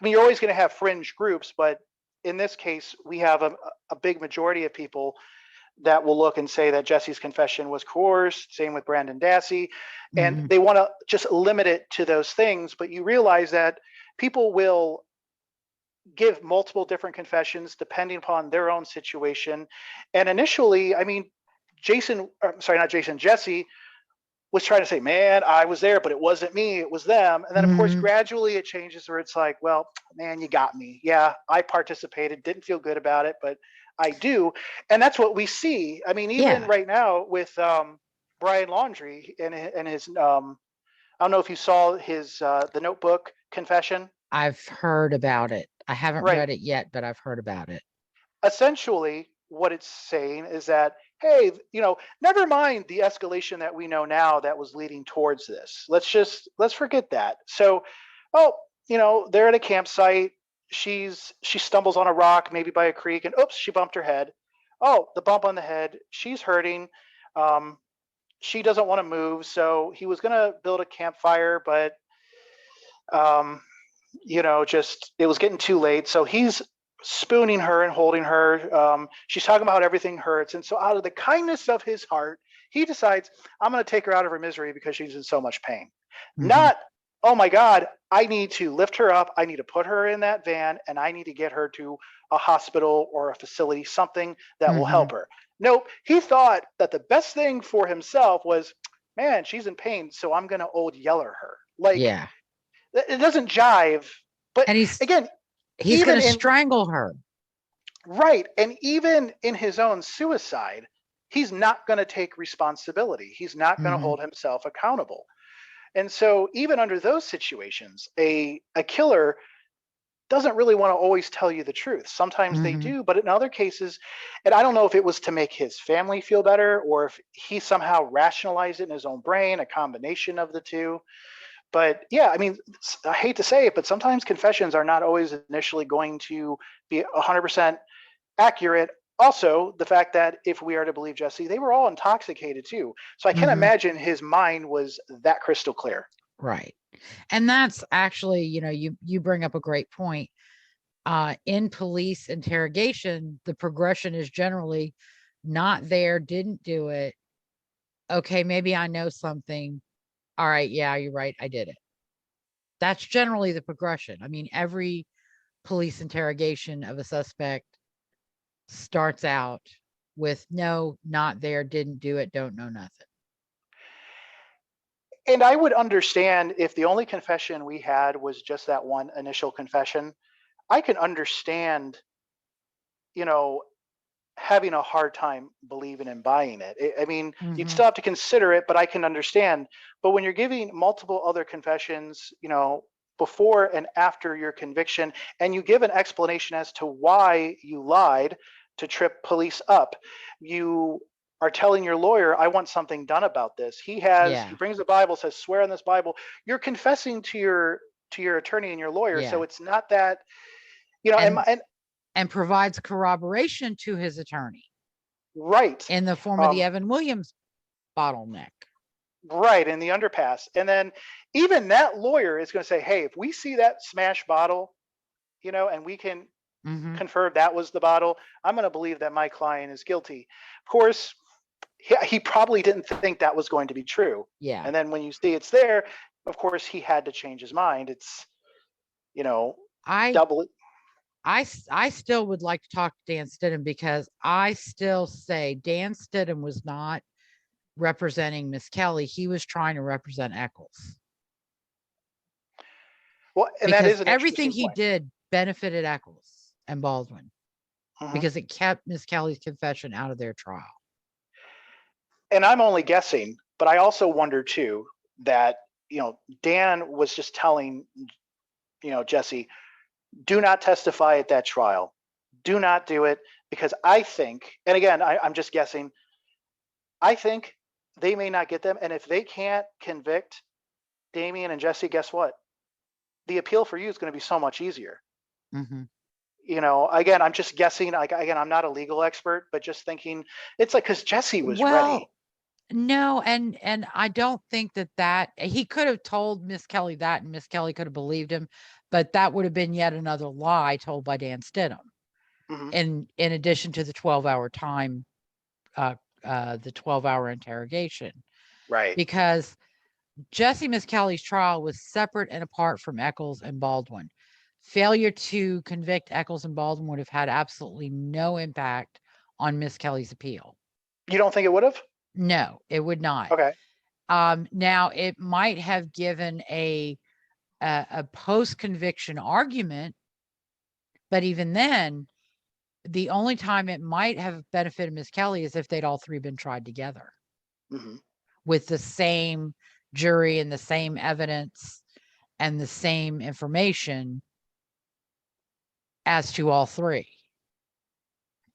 You're always going to have fringe groups, but in this case, we have a big majority of people that will look and say that Jesse's confession was coerced, same with Brandon Dassey, and Mhm. they want to just limit it to those things. But you realize that people will give multiple different confessions depending upon their own situation. And initially, Jesse was trying to say, man, I was there, but it wasn't me, it was them. And then of course, Mhm. gradually it changes where it's like, well, man, you got me. Yeah, I participated, didn't feel good about it, but I do. And that's what we see. I mean, even Yeah, right now with Brian Laundrie and his I don't know if you saw his the Notebook confession. I've heard about it. I haven't Right. read it yet, but I've heard about it. Essentially what it's saying is that, hey, never mind the escalation that we know now that was leading towards this. Let's forget that. So, oh, they're at a campsite. She stumbles on a rock, maybe by a creek, and oops, she bumped her head. Oh, the bump on the head, she's hurting. um, she doesn't want to move, so he was going to build a campfire, but um, just it was getting too late. So he's spooning her and holding her. She's talking about how everything hurts. And so out of the kindness of his heart, he decides, I'm going to take her out of her misery because she's in so much pain. Mhm. Not, oh my God, I need to lift her up. I need to put her in that van and I need to get her to a hospital or a facility, something that will help Mhm. her. Nope. He thought that the best thing for himself was, man, she's in pain, so I'm going to old yeller her. Like, Yeah. it doesn't jive. But And again, he's even gonna in strangle her. right, and even in his own suicide, he's not going to take responsibility. He's not going to Mhm. hold himself accountable. And so even under those situations, a killer doesn't really want to always tell you the truth. Sometimes they Mhm. do, but in other cases, and I don't know if it was to make his family feel better or if he somehow rationalized it in his own brain, a combination of the two. But yeah, I mean, I hate to say it, but sometimes confessions are not always initially going to be 100% accurate. Also, the fact that if we are to believe Jesse, they were all intoxicated too. So I can't Mhm. imagine his mind was that crystal clear. Right. And that's actually, you bring up a great point. In police interrogation, the progression is generally not there, didn't do it. Okay, maybe I know something. All right, yeah, you're right, I did it. That's generally the progression. I mean, every police interrogation of a suspect starts out with no, not there, didn't do it, don't know nothing. And I would understand if the only confession we had was just that one initial confession. I can understand, you know, having a hard time believing and buying it. I mean, you'd Mhm. still have to consider it, but I can understand. But when you're giving multiple other confessions, before and after your conviction, and you give an explanation as to why you lied to trip police up, you are telling your lawyer, I want something done about this. He Yeah. brings the Bible, says, swear on this Bible. You're confessing to your attorney and your lawyer. So Yeah. it's not that, and, And and provides corroboration to his attorney right. in the form of the Um, Evan Williams bottleneck. Right, in the underpass. And then even that lawyer is going to say, hey, if we see that smash bottle, and we can Mhm. confirm that was the bottle, I'm going to believe that my client is guilty. Of course, he probably didn't think that was going to be true. Yeah. And then when you see it's there, of course, he had to change his mind. It's, you know, I double. I still would like to talk to Dan Stidham because I still say Dan Stidham was not representing Miss Kelly. He was trying to represent Echols Well, and that because is an everything interesting he point. did benefited Echols and Baldwin Mhm. because it kept Miss Kelly's confession out of their trial. And I'm only guessing, but I also wonder too that, Dan was just telling, Jesse, do not testify at that trial. Do not do it because I think, and again, I'm just guessing, I think they may not get them. And if they can't convict Damien and Jesse, guess what? The appeal for you is going to be so much easier. Mhm. Again, I'm just guessing. Again, I'm not a legal expert, but just thinking, it's like because Jesse was ready. Well, no, and I don't think that he could have told Miss Kelly that, and Miss Kelly could have believed him, but that would have been yet another lie told by Dan Stidham. Hmm. In addition to the 12-hour time, the 12-hour interrogation, Right. because Jesse Miss Kelly's trial was separate and apart from Echols and Baldwin. Failure to convict Echols and Baldwin would have had absolutely no impact on Miss Kelly's appeal. You don't think it would have? No, it would not. Okay. Now it might have given a post-conviction argument, but even then, the only time it might have benefited Miss Kelly is if they'd all three been tried together with the same jury and the same evidence and the same information as to all three.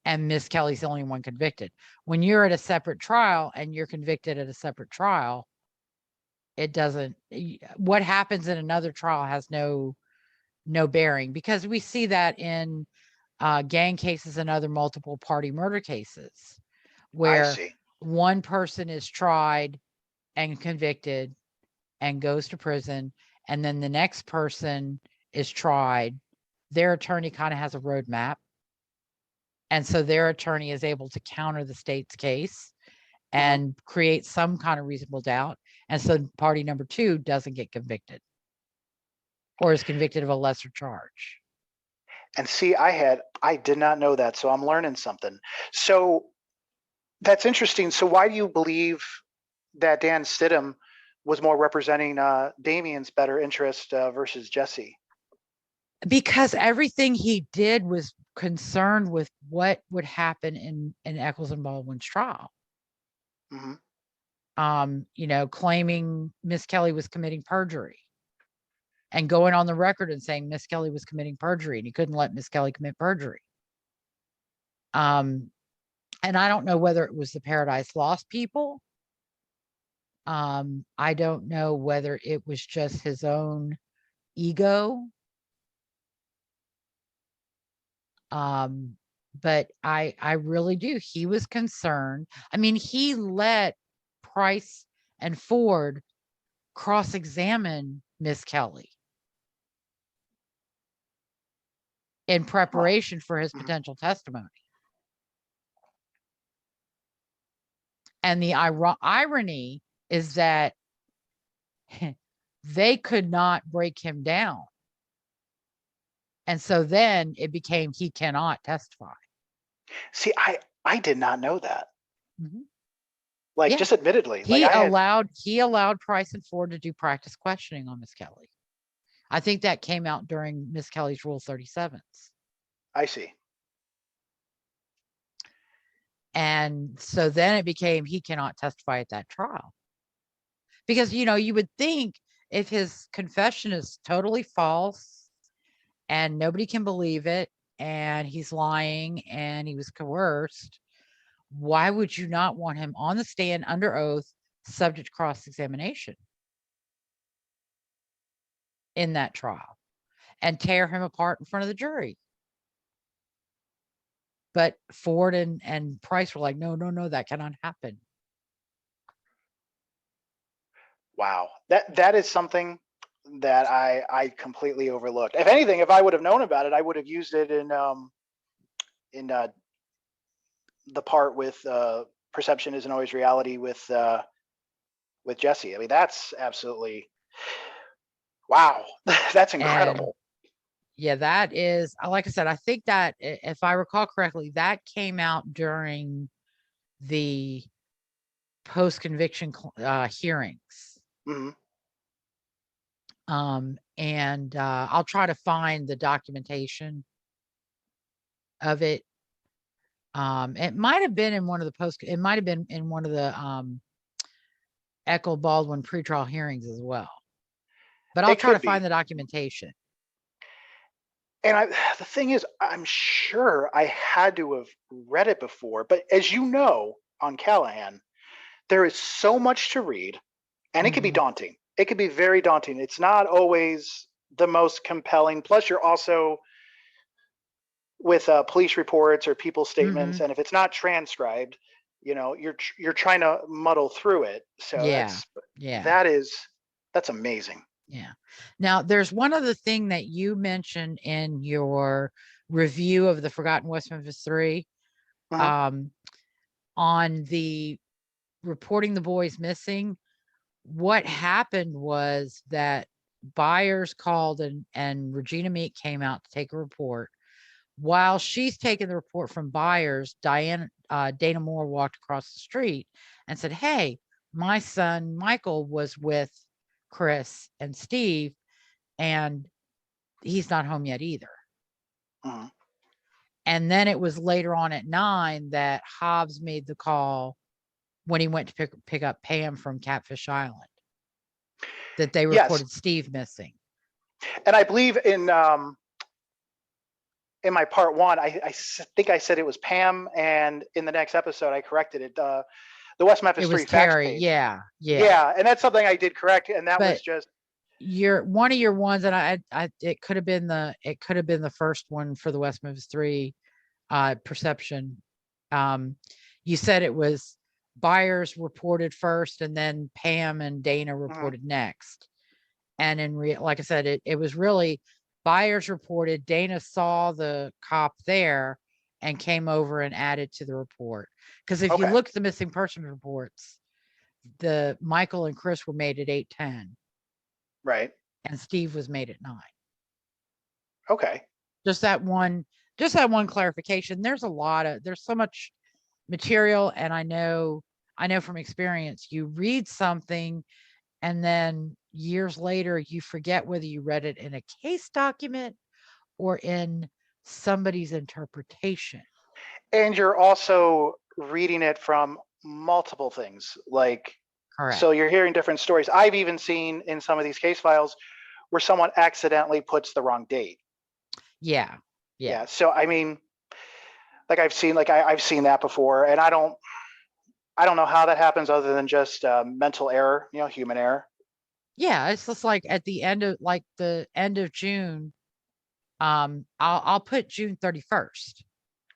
And Miss Kelly's the only one convicted. When you're at a separate trial and you're convicted at a separate trial, it doesn't, what happens in another trial has no bearing, because we see that in gang cases and other multiple party murder cases where one person is tried and convicted and goes to prison, and then the next person is tried. Their attorney kind of has a roadmap, and so their attorney is able to counter the state's case and create some kind of reasonable doubt, and so party number two doesn't get convicted or is convicted of a lesser charge. And see, I did not know that, so I'm learning something. So that's interesting. So why do you believe that Dan Stidham was more representing Damien's better interest versus Jesse? Because everything he did was concerned with what would happen in Echols and Baldwin's trial. Claiming Miss Kelly was committing perjury and going on the record and saying Miss Kelly was committing perjury, and he couldn't let Miss Kelly commit perjury. And I don't know whether it was the Paradise Lost people. I don't know whether it was just his own ego. But I really do. He was concerned. I mean, he let Price and Ford cross-examine Miss Kelly in preparation for his potential testimony. And the irony is that they could not break him down. And so then it became he cannot testify. See, I did not know that. Just admittedly. He allowed Price and Ford to do practice questioning on Miss Kelly. I think that came out during Miss Kelly's Rule 37s. I see. And so then it became he cannot testify at that trial. Because, you would think if his confession is totally false and nobody can believe it and he's lying and he was coerced, why would you not want him on the stand under oath, subject to cross-examination in that trial and tear him apart in front of the jury? But Ford and Price were like, no, that cannot happen. Wow. That is something that I completely overlooked. If anything, if I would have known about it, I would have used it in the part with perception isn't always reality with Jesse. I mean, that's absolutely, wow. That's incredible. Yeah, that is, like I said, I think that if I recall correctly, that came out during the post-conviction hearings. And I'll try to find the documentation of it. It might have been in one of the Echols Baldwin pretrial hearings as well. But I'll try to find the documentation. And the thing is, I'm sure I had to have read it before, but as you know, on Callahan, there is so much to read, and it can be daunting. It can be very daunting. It's not always the most compelling. Plus, you're also with police reports or people's statements, and if it's not transcribed, you're trying to muddle through it. So that's amazing. Yeah. Now, there's one other thing that you mentioned in your review of the Forgotten West Memphis Three, on the reporting the boys missing. What happened was that Byers called and Regina Meek came out to take a report. While she's taking the report from Byers, Dana Moore walked across the street and said, "Hey, my son Michael was with Chris and Steve, and he's not home yet either. Mhm. And then it was later on at 9 that Hobbs made the call when he went to pick up Pam from Catfish Island, that they Yes. reported Steve missing. And I believe in my part one, I think I said it was Pam, and in the next episode I corrected it. The West Memphis It was Three fax Terry. page. Yeah. And that's something I did correct, and that But was just one of your ones, and I it could have been the first one for the West Memphis Three perception. You said it was Byers reported first, and then Pam and Dana reported next. And like I said, it was really Byers reported. Dana saw the cop there and came over and added to the report. Because if you look at the missing person reports, the Michael and Chris were made at 8:10. Right. And Steve was made at 9. Okay. Just that one clarification. There's so much material, and I know from experience, you read something and then years later you forget whether you read it in a case document or in somebody's interpretation. And you're also reading it from multiple things. Like, correct. So you're hearing different stories. I've even seen in some of these case files where someone accidentally puts the wrong date. Yeah. So I mean, like I've seen that before, and I don't know how that happens other than just mental error, human error. Yeah, it's just like at the end of June, I'll put June 31st.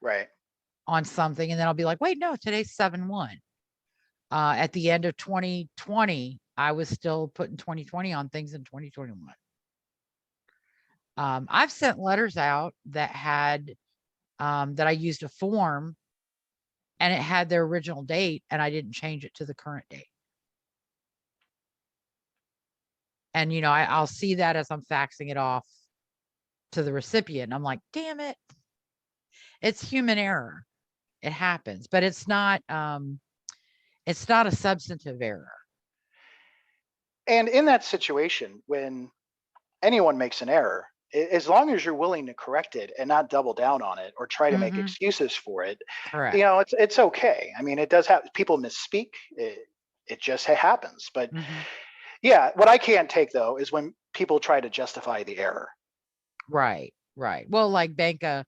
Right. On something, and then I'll be like, wait, no, today's 7/1. At the end of 2020, I was still putting 2020 on things in 2021. I've sent letters out that had that I used a form, and it had their original date, and I didn't change it to the current date. And I'll see that as I'm faxing it off to the recipient. I'm like, damn it, it's human error. It happens, but it's not a substantive error. And in that situation, when anyone makes an error, as long as you're willing to correct it and not double down on it or try to make excuses for it, correct, it's okay. I mean, it does have people misspeak. It just happens. But yeah, what I can't take though is when people try to justify the error. Right. Well, like Banka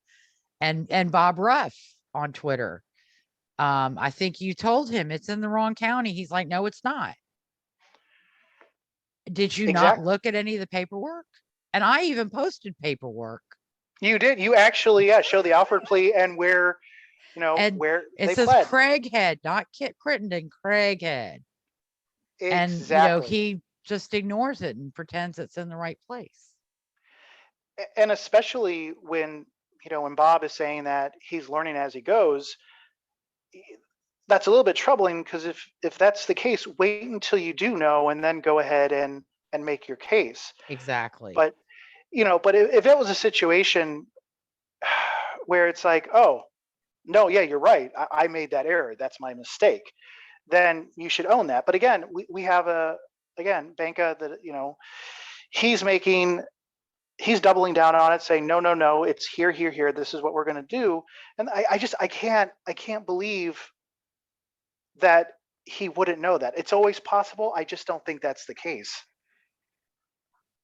and Bob Ruff on Twitter. I think you told him it's in the wrong county. He's like, no, it's not. Did you not look at any of the paperwork? And I even posted paperwork. You did. You actually, show the Alford plea and where, where it says pled. Craighead, not Kit Crittenden, Craighead. Exactly. And, he just ignores it and pretends it's in the right place. And especially when, when Bob is saying that he's learning as he goes, that's a little bit troubling, because if that's the case, wait until you do know and then go ahead and make your case. Exactly. But if it was a situation where it's like, oh no, yeah, you're right, I made that error, that's my mistake, then you should own that. But again, we have Banka that he's doubling down on it, saying no, it's here, this is what we're going to do. And I can't believe that he wouldn't know that. It's always possible. I just don't think that's the case.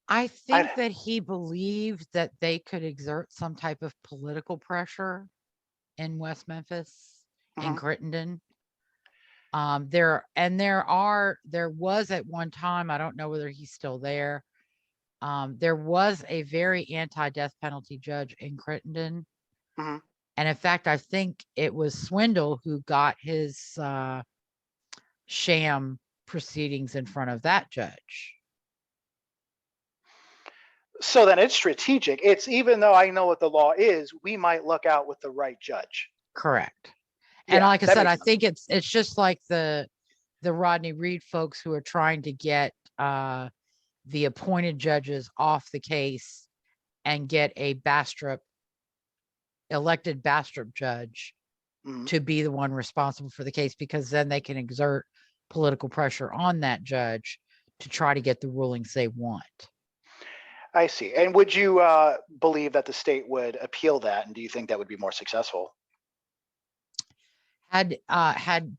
I think that he believed that they could exert some type of political pressure in West Memphis, in Crittenden. There was at one time, I don't know whether he's still there. There was a very anti-death penalty judge in Crittenden. And in fact, I think it was Swindle who got his sham proceedings in front of that judge. So then it's strategic. It's, even though I know what the law is, we might look out with the right judge. Correct. And like I said, I think it's just like the Rodney Reed folks who are trying to get the appointed judges off the case and get a elected Bastrop judge to be the one responsible for the case, because then they can exert political pressure on that judge to try to get the rulings they want. I see. And would you believe that the state would appeal that? And do you think that would be more successful? Had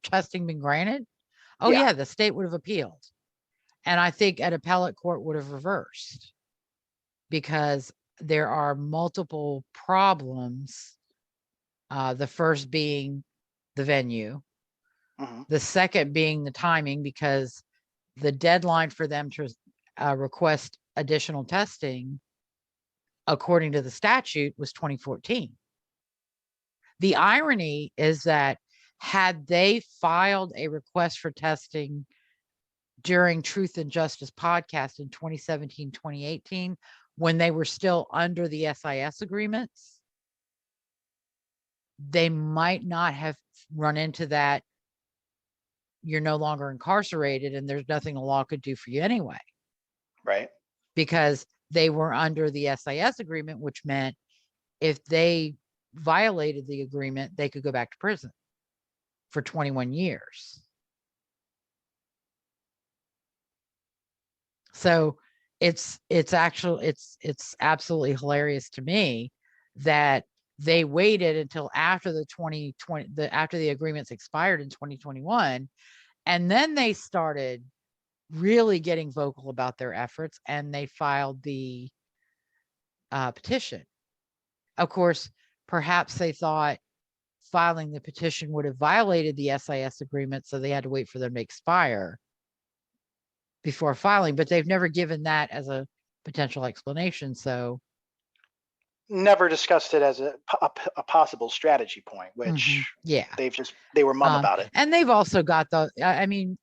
testing been granted? Oh Yeah. yeah, the state would have appealed. And I think an appellate court would have reversed, because there are multiple problems. The first being the venue. Mhm. The second being the timing, because the deadline for them to request additional testing, according to the statute, was 2014. The irony is that had they filed a request for testing during Truth and Justice podcast in 2017, 2018, when they were still under the SIS agreements, they might not have run into that you're no longer incarcerated and there's nothing the law could do for you anyway. Right. Because they were under the SIS agreement, which meant if they violated the agreement, they could go back to prison for 21 years. So it's absolutely hilarious to me that they waited until after the 2020, after the agreements expired in 2021, and then they started really getting vocal about their efforts, and they filed the petition. Of course, perhaps they thought filing the petition would have violated the SIS agreement, so they had to wait for them to expire before filing, but they've never given that as a potential explanation. So never discussed it as a possible strategy point, which yeah, they were mum about it. And they've also got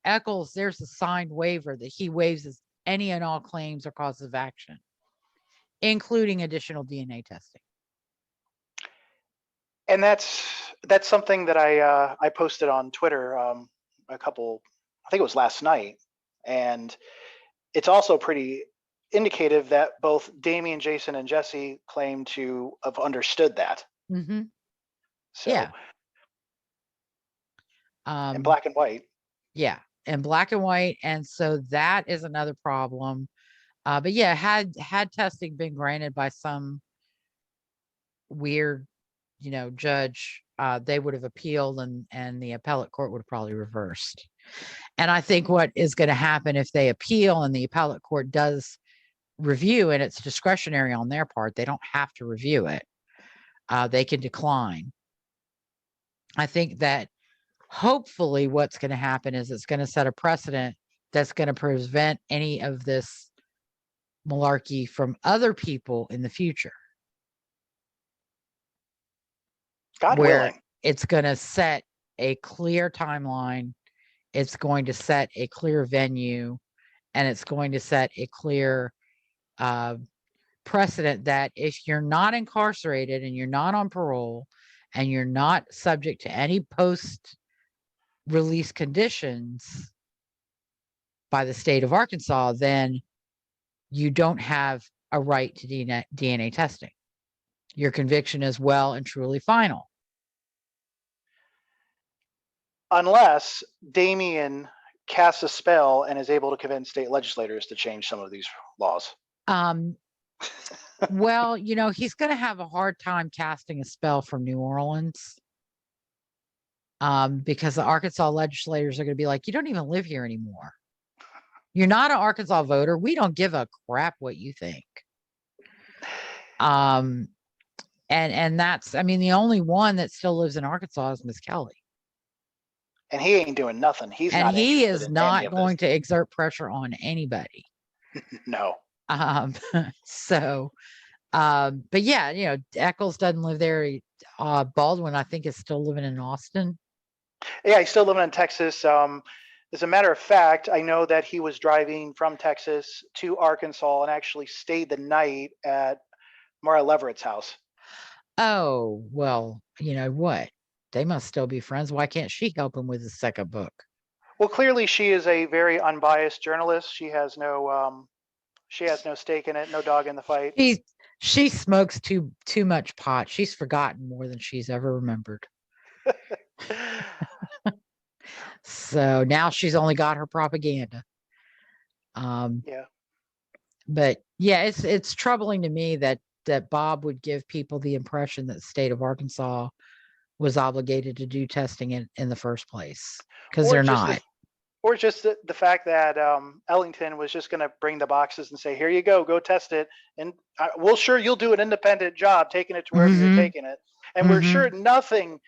Echols, there's a signed waiver that he waives any and all claims or causes of action, including additional DNA testing. And that's something that I posted on Twitter I think it was last night, and it's also pretty indicative that both Damien, Jason, and Jesse claim to have understood that. Mm-hmm. So, yeah. In black and white. Yeah, in black and white, and so that is another problem. But yeah, had testing been granted by some weird, judge, they would have appealed, and the appellate court would have probably reversed. And I think what is going to happen if they appeal and the appellate court does review, and it's discretionary on their part, they don't have to review it. They can decline. I think that hopefully what's going to happen is it's going to set a precedent that's going to prevent any of this malarkey from other people in the future. God willing. It's going to set a clear timeline. It's going to set a clear venue, and it's going to set a clear precedent that if you're not incarcerated and you're not on parole and you're not subject to any post-release conditions by the state of Arkansas, then you don't have a right to DNA testing. Your conviction is well and truly final. Unless Damien casts a spell and is able to convince state legislators to change some of these laws. Well, he's going to have a hard time casting a spell from New Orleans, because the Arkansas legislators are going to be like, you don't even live here anymore. You're not an Arkansas voter. We don't give a crap what you think. And that's, the only one that still lives in Arkansas is Miss Kelly. And he ain't doing nothing. He is not going to exert pressure on anybody. No. So, but yeah, Echols doesn't live there. Baldwin, I think, is still living in Austin. Yeah, he's still living in Texas. As a matter of fact, I know that he was driving from Texas to Arkansas and actually stayed the night at Mara Leverett's house. Oh, well, you know what? They must still be friends. Why can't she help him with his second book? Well, clearly she is a very unbiased journalist. She has no stake in it, no dog in the fight. She smokes too much pot. She's forgotten more than she's ever remembered. So now she's only got her propaganda. Yeah. But yeah, it's troubling to me that Bob would give people the impression that the state of Arkansas was obligated to do testing in the first place, because they're not. Or just the fact that Ellington was just going to bring the boxes and say, "Here you go test it," and we'll sure you'll do an independent job taking it to wherever you're taking it, and we're sure nothing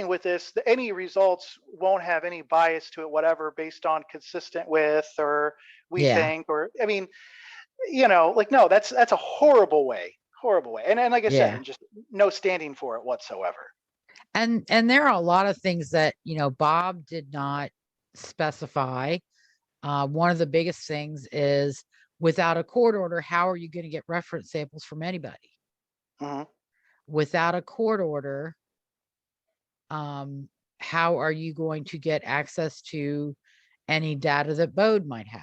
with this, any results won't have any bias to it, whatever, based on consistent with, or we think, or I mean, like, no, that's a horrible way, and like I said, and just no standing for it whatsoever. And there are a lot of things that Bob did not specify. One of the biggest things is, without a court order, how are you going to get reference samples from anybody? Without a court order, how are you going to get access to any data that Bode might have?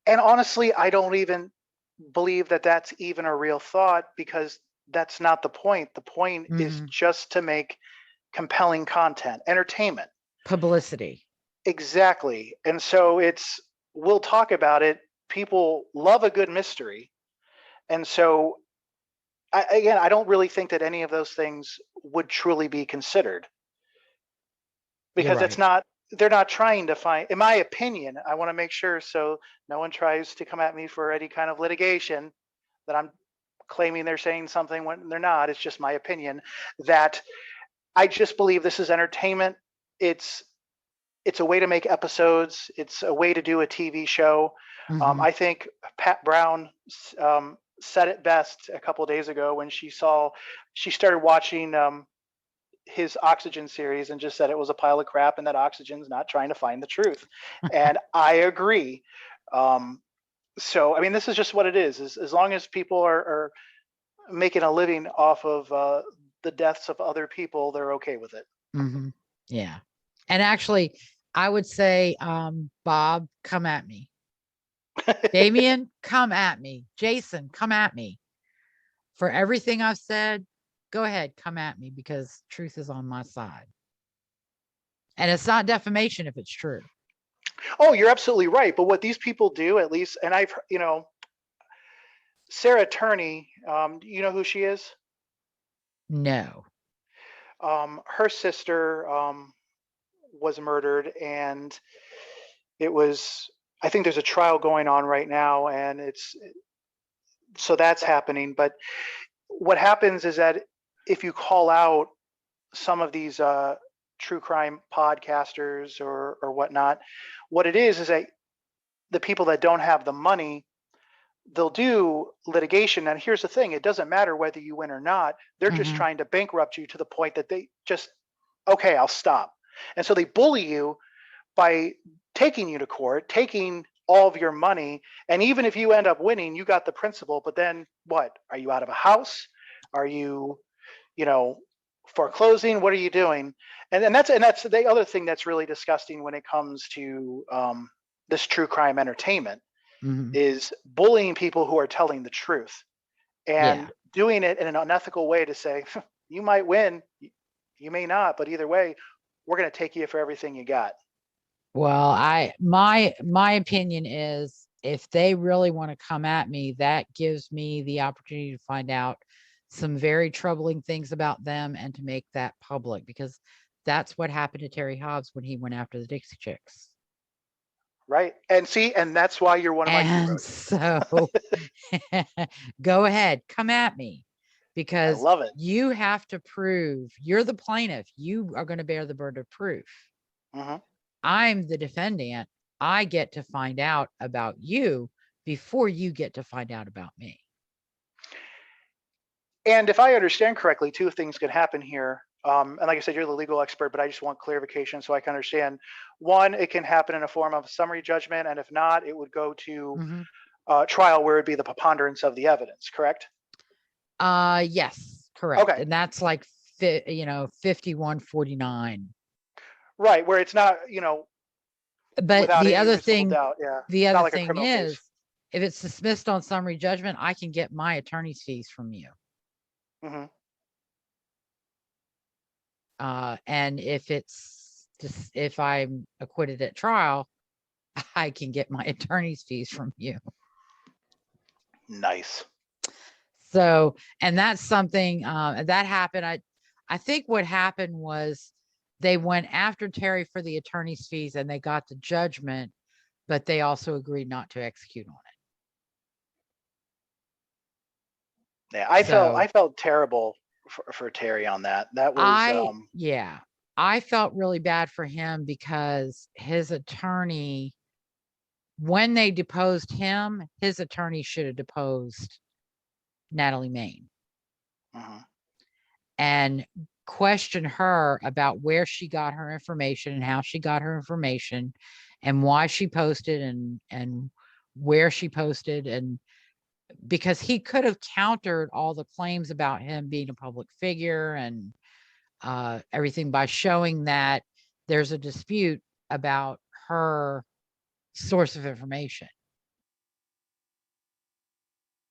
And honestly, I don't even believe that that's even a real thought, because that's not the point. The point is just to make compelling content, entertainment, publicity. Exactly. And so we'll talk about it. People love a good mystery. And so I don't really think that any of those things would truly be considered, because they're not trying to find, in my opinion, I want to make sure so no one tries to come at me for any kind of litigation that I'm claiming they're saying something when they're not. It's just my opinion that I just believe this is entertainment. It's a way to make episodes. It's a way to do a TV show. I think Pat Brown said it best a couple of days ago when she started watching his Oxygen series, and just said it was a pile of crap and that Oxygen's not trying to find the truth. And I agree. So, I mean, this is just what it is as long as people are making a living off of the deaths of other people, they're okay with it. Yeah. And actually, I would say, Bob, come at me. Damien, come at me. Jason, come at me. For everything I've said, go ahead, come at me, because truth is on my side. And it's not defamation if it's true. Oh, you're absolutely right. But what these people do, at least, and I've, Sarah Turney, do you know who she is? No. Her sister was murdered, and it was, I think there's a trial going on right now, and so that's happening. But what happens is that if you call out some of these true crime podcasters or whatnot, what it is that the people that don't have the money, they'll do litigation. And here's the thing, it doesn't matter whether you win or not. They're just trying to bankrupt you to the point that they just, okay, I'll stop. And so they bully you by taking you to court, taking all of your money. And even if you end up winning, you got the principal, but then what? Are you out of a house? Are you, foreclosing? What are you doing? And that's the other thing that's really disgusting when it comes to this true crime entertainment, is bullying people who are telling the truth, and doing it in an unethical way to say, you might win, you may not, but either way, we're going to take you for everything you got. Well, my opinion is, if they really want to come at me, that gives me the opportunity to find out some very troubling things about them and to make that public, because that's what happened to Terry Hobbs when he went after the Dixie Chicks. Right. And see, and that's why you're one of my heroes. So go ahead, come at me, because I love it. You have to prove, you're the plaintiff. You are going to bear the burden of proof. I'm the defendant. I get to find out about you before you get to find out about me. And if I understand correctly, two things could happen here. And like I said, you're the legal expert, but I just want clarification so I can understand. One, it can happen in a form of a summary judgment, and if not, it would go to trial, where it'd be the preponderance of the evidence, correct? Yes, correct. Okay. And that's like 51-49. Right, where it's not, but the other thing, doubt, the other thing is, if it's dismissed on summary judgment, I can get my attorney's fees from you. And if I'm acquitted at trial, I can get my attorney's fees from you. Nice. So, and that's something that happened. I think what happened was they went after Terry for the attorney's fees and they got the judgment, but they also agreed not to execute on it. Yeah, I felt terrible for Terry on that. That was I felt really bad for him because his attorney, when they deposed him, his attorney should have deposed Natalie Main and questioned her about where she got her information and how she got her information and why she posted and where she posted, and because he could have countered all the claims about him being a public figure and everything by showing that there's a dispute about her source of information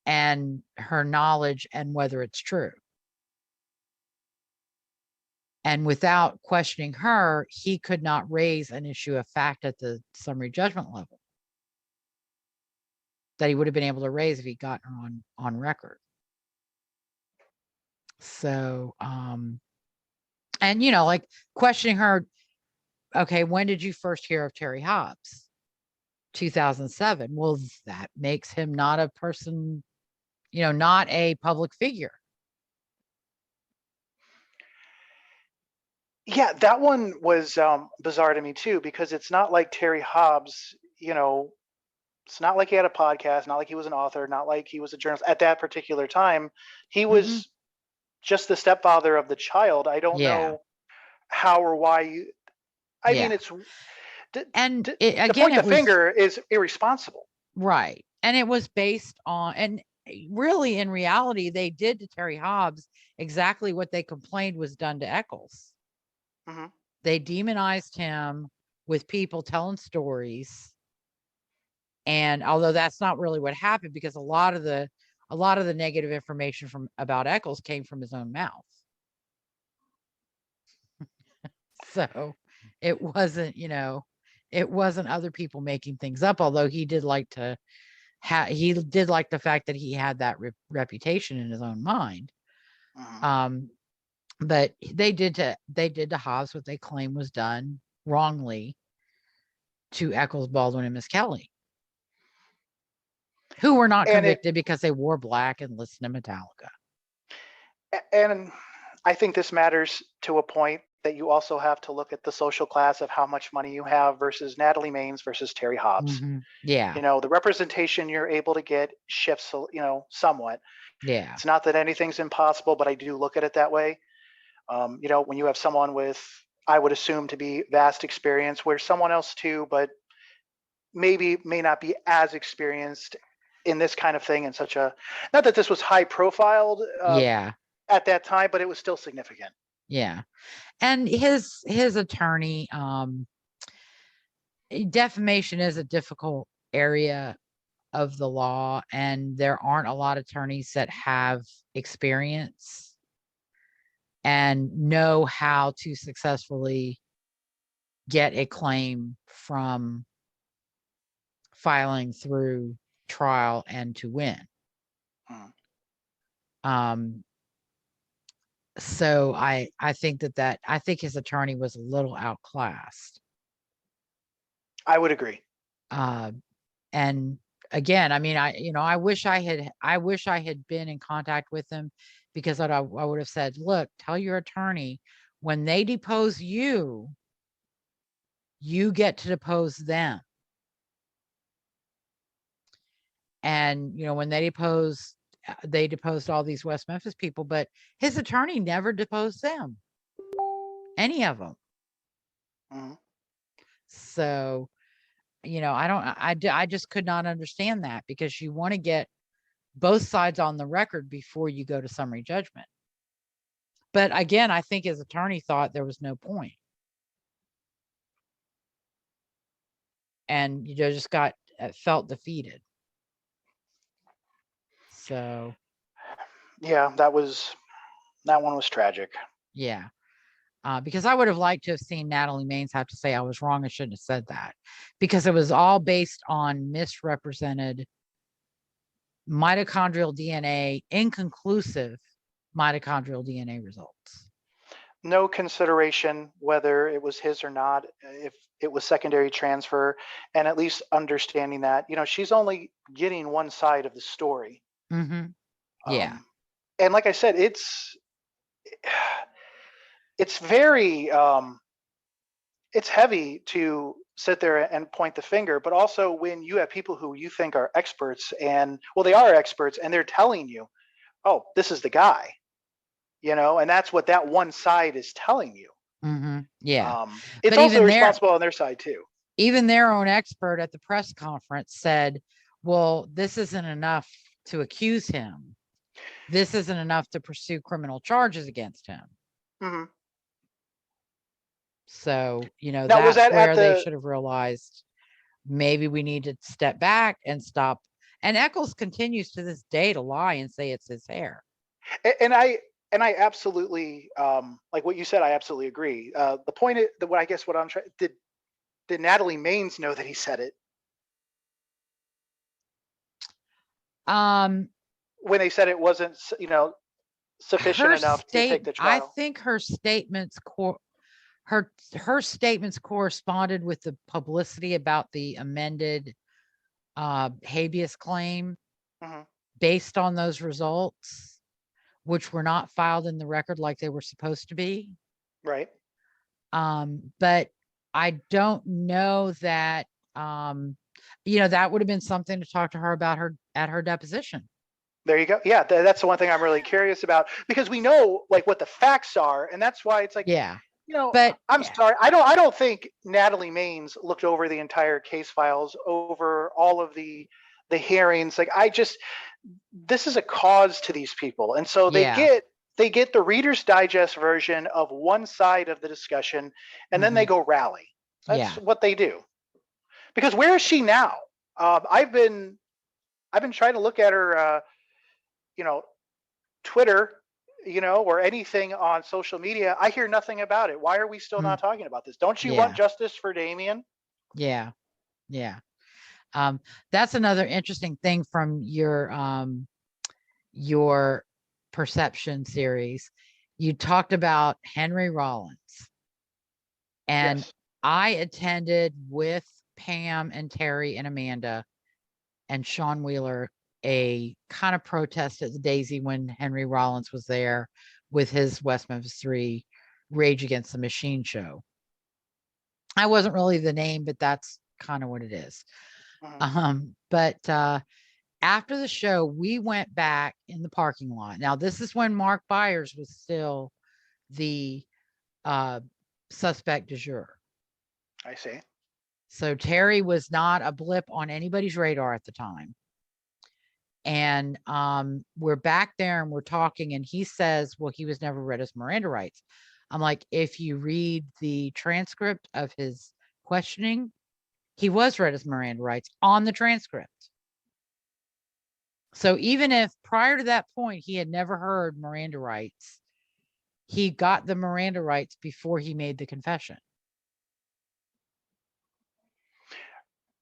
and her knowledge and whether it's true. And without questioning her, he could not raise an issue of fact at the summary judgment level that he would have been able to raise if he'd gotten her on record. So, and like questioning her, okay, when did you first hear of Terry Hobbs? 2007. Well, that makes him not a person, not a public figure. Yeah, that one was bizarre to me too, because it's not like Terry Hobbs, it's not like he had a podcast, not like he was an author, not like he was a journalist at that particular time. He was just the stepfather of the child. I don't know how or why I mean, it's and to again, point the finger is irresponsible. Right. And it was based on, and really in reality, they did to Terry Hobbs exactly what they complained was done to Echols. They demonized him with people telling stories. And although that's not really what happened, because a lot of the negative information about Echols came from his own mouth. So it wasn't, it wasn't other people making things up, although he did like the fact that he had that reputation in his own mind. But they did to Hobbs what they claim was done wrongly to Echols, Baldwin, and Miss Kelly, who were not convicted because they wore black and listened to Metallica. And I think this matters to a point that you also have to look at the social class of how much money you have versus Natalie Maines versus Terry Hobbs. Yeah. The representation you're able to get shifts, somewhat. Yeah. It's not that anything's impossible, but I do look at it that way. When you have someone with, I would assume to be vast experience, where someone else too, but may not be as experienced in this kind of thing, in such a, not that this was high profiled at that time, but it was still significant. Yeah. And his attorney, defamation is a difficult area of the law, and there aren't a lot of attorneys that have experience and know how to successfully get a claim from filing through trial and to win. So I think I think his attorney was a little outclassed. I would agree. And again, I mean, I wish I had been in contact with him, because I would have said, look, tell your attorney, when they depose you, you get to depose them. And, when they deposed all these West Memphis people, but his attorney never deposed them, any of them. So, I just could not understand that, because you want to get both sides on the record before you go to summary judgment. But again, I think his attorney thought there was no point. And just felt defeated. So yeah, that one was tragic. Yeah. because I would have liked to have seen Natalie Maines have to say, I was wrong, I shouldn't have said that, because it was all based on misrepresented mitochondrial DNA, inconclusive mitochondrial DNA results. No consideration whether it was his or not, if it was secondary transfer, and at least understanding that, she's only getting one side of the story. Mm-hmm. Yeah. And like I said, it's very, it's heavy to sit there and point the finger, but also when you have people who you think are experts, and well, they are experts, and they're telling you, oh, this is the guy, and that's what that one side is telling you. Mm-hmm. Yeah. It's but also responsible on their side too. Even their own expert at the press conference said, well, this isn't enough to accuse him. This isn't enough to pursue criminal charges against him. Mm-hmm. So, that's where they should have realized maybe we need to step back and stop. And Echols continues to this day to lie and say it's his hair. And I absolutely, like what you said, I absolutely agree. The point is, what I'm trying, did Natalie Maines know that he said it? When they said it wasn't, sufficient enough to take the trial. I think her statements her statements corresponded with the publicity about the amended habeas claim based on those results, which were not filed in the record like they were supposed to be. Right. But I don't know that, that would have been something to talk to her about at her deposition. There you go. Yeah, that's the one thing I'm really curious about, because we know like what the facts are, and that's why it's like, yeah. But I'm sorry, I don't think Natalie Maines looked over the entire case files, over all of the hearings. Like, this is a cause to these people, and so they get the Reader's Digest version of one side of the discussion, and then they go rally. That's what they do. Because where is she now? I've been trying to look at her, Twitter, or anything on social media. I hear nothing about it. Why are we still not talking about this? Don't you want justice for Damien? Yeah. Yeah. That's another interesting thing from your perception series. You talked about Henry Rollins, and I attended with Pam and Terry and Amanda and Sean Wheeler a kind of protest at the Daisy when Henry Rollins was there with his West Memphis Three Rage Against the Machine show. I wasn't really the name, but that's kind of what it is. But after the show, we went back in the parking lot. Now, this is when Mark Byers was still the suspect du jour. I see. So Terry was not a blip on anybody's radar at the time. And we're back there and we're talking, and he says, well, he was never read his Miranda rights. I'm like, if you read the transcript of his questioning, he was read his Miranda rights on the transcript. So even if prior to that point he had never heard Miranda rights, he got the Miranda rights before he made the confession.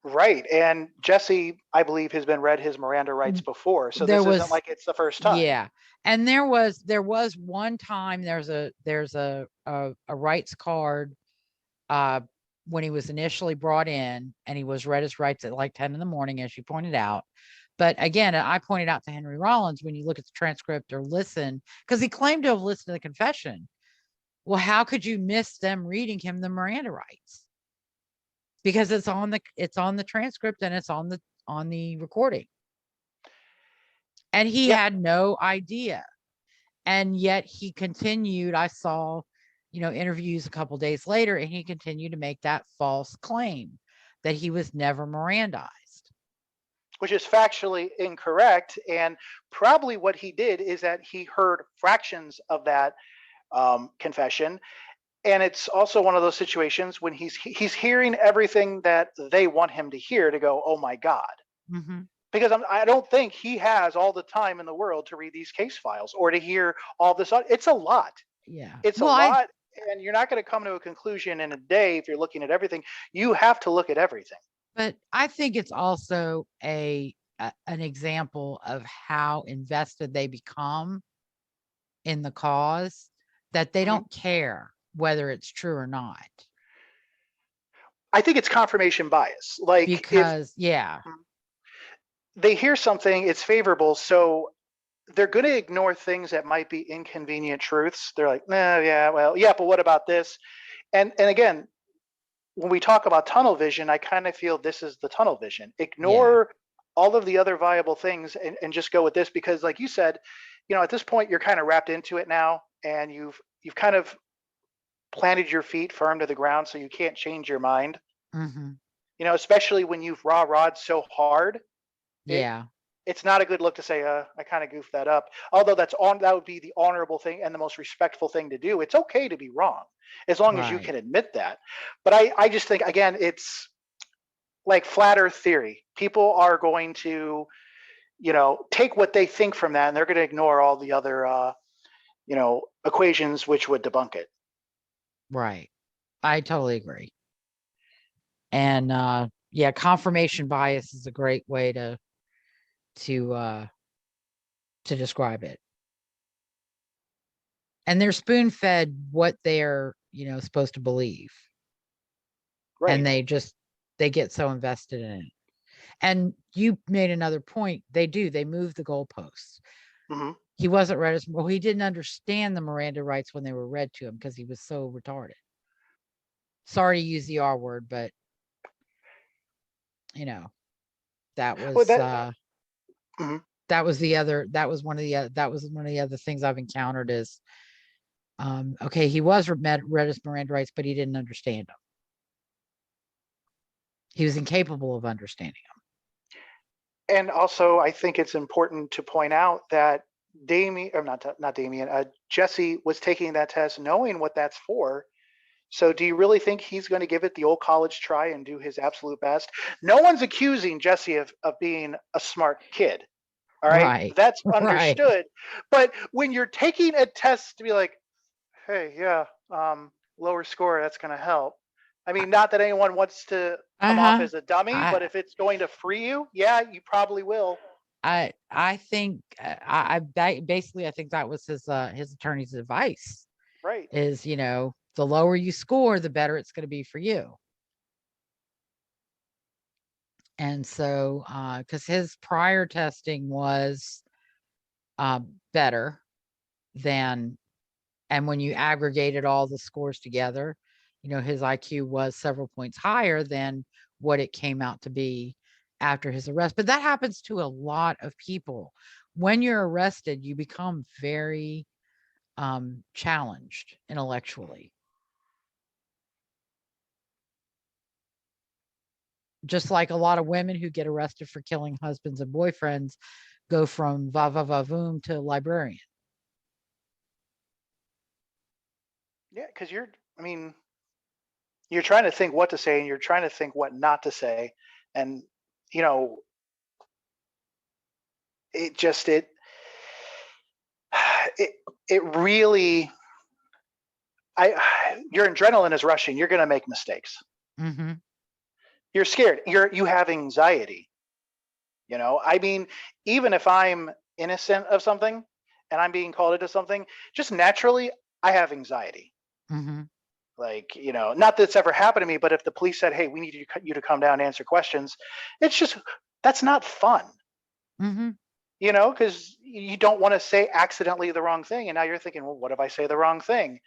Right. And Jesse, I believe, has been read his Miranda rights before. So this isn't like it's the first time. Yeah. And there was one time there's a rights card when he was initially brought in, and he was read his rights at like 10 in the morning, as you pointed out. But again, I pointed out to Henry Rollins, when you look at the transcript or listen, because he claimed to have listened to the confession. Well, how could you miss them reading him the Miranda rights? Because it's on the transcript and it's on the recording. And he had no idea. And yet he continued. I saw, interviews a couple days later, and he continued to make that false claim that he was never Mirandized. Which is factually incorrect. And probably what he did is that he heard fractions of that confession. And it's also one of those situations when he's hearing everything that they want him to hear to go, oh my God. Mm-hmm. Because I don't think he has all the time in the world to read these case files or to hear all this. It's a lot. Yeah. It's a lot. And you're not going to come to a conclusion in a day if you're looking at everything. You have to look at everything. But I think it's also an example of how invested they become in the cause, that they don't care whether it's true or not. I think it's confirmation bias. Like, because if they hear something, it's favorable, so they're going to ignore things that might be inconvenient truths. They're like, nah, yeah, well, yeah, but what about this? And again, when we talk about tunnel vision, I kind of feel this is the tunnel vision. Ignore all of the other viable things and just go with this, because like you said, at this point you're kind of wrapped into it now, and you've kind of planted your feet firm to the ground, so you can't change your mind. Especially when you've rah-rahed so hard. It's not a good look to say, I kind of goofed that up. Although that would be the honorable thing and the most respectful thing to do. It's okay to be wrong, as long as you can admit that. But I just think, again, it's like flat earth theory. People are going to, take what they think from that, and they're going to ignore all the other, equations which would debunk it. Right. I totally agree. And confirmation bias is a great way to describe it. And they're spoon-fed what they're supposed to believe, and they get so invested in it. And you made another point. They move the goalposts. He wasn't read as well. He didn't understand the Miranda rights when they were read to him because he was so retarded. Sorry to use the R word, but that was that was one of the other things I've encountered is, okay, he was read as Miranda rights, but he didn't understand them. He was incapable of understanding them. And also, I think it's important to point out that Jesse was taking that test knowing what that's for. So do you really think he's going to give it the old college try and do his absolute best? No one's accusing Jesse of being a smart kid. All right. That's understood. But when you're taking a test to be like, hey, lower score, that's going to help. I mean, not that anyone wants to come off as a dummy, but if it's going to free you, you probably will. I think basically I think that was his attorney's advice. Right. Is, the lower you score, the better it's going to be for you. And so, because his prior testing was better than, and when you aggregated all the scores together, his IQ was several points higher than what it came out to be after his arrest. But that happens to a lot of people. When you're arrested, you become very challenged intellectually. Just like a lot of women who get arrested for killing husbands and boyfriends go from va-va-va-voom to librarian. Yeah, because you're trying to think what to say, and you're trying to think what not to say. And, it really, your adrenaline is rushing. You're going to make mistakes. You're scared. You have anxiety. Even if I'm innocent of something and I'm being called into something, just naturally, I have anxiety. Like, not that it's ever happened to me, but if the police said, hey, we need you to come down and answer questions, it's just, that's not fun. Because you don't want to say accidentally the wrong thing. And now you're thinking, well, what if I say the wrong thing?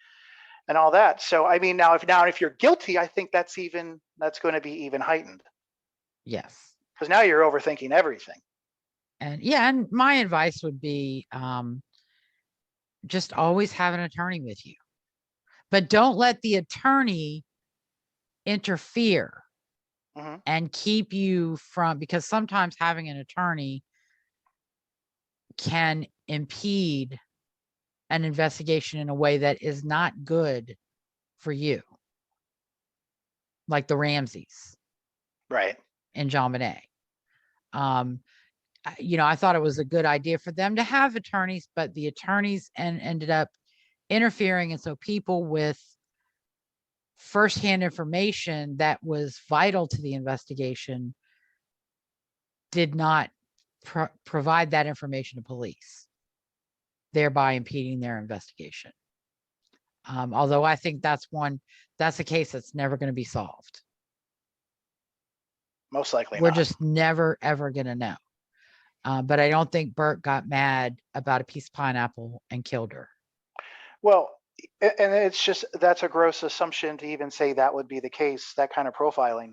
And all that. So, now if you're guilty, I think that's going to be even heightened. Yes. Because now you're overthinking everything. And my advice would be just always have an attorney with you. But don't let the attorney interfere and keep you from, because sometimes having an attorney can impede an investigation in a way that is not good for you. Like the Ramseys. Right. And JonBenet. I thought it was a good idea for them to have attorneys, but the attorneys ended up interfering. And so people with firsthand information that was vital to the investigation did not provide that information to police, thereby impeding their investigation. Although I think that's a case that's never going to be solved. Most likely We're not. just never, ever going to know. But I don't think Bert got mad about a piece of pineapple and killed her. Well, and it's just, that's a gross assumption to even say that would be the case, that kind of profiling.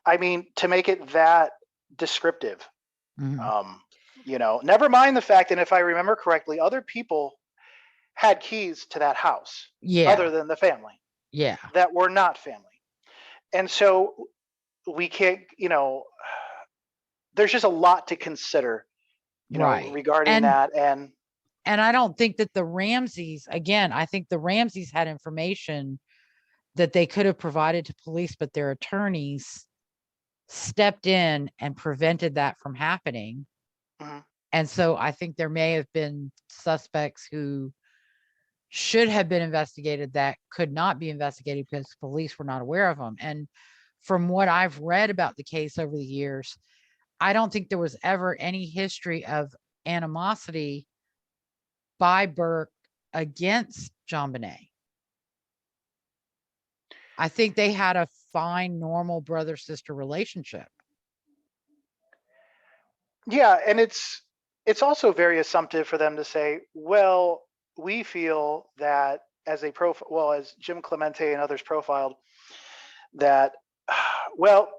I mean, to make it that descriptive, never mind the fact, and if I remember correctly, other people had keys to that house other than the family. Yeah. That were not family. And so we can't, there's just a lot to consider, regarding that. And I don't think that the Ramseys, again, I think the Ramseys had information that they could have provided to police, but their attorneys stepped in and prevented that from happening. And so I think there may have been suspects who should have been investigated that could not be investigated because police were not aware of them. And from what I've read about the case over the years, I don't think there was ever any history of animosity by Burke against JonBenet. I think they had a fine, normal brother-sister relationship. Yeah, and it's also very assumptive for them to say, well, we feel that as Jim Clemente and others profiled, that, well,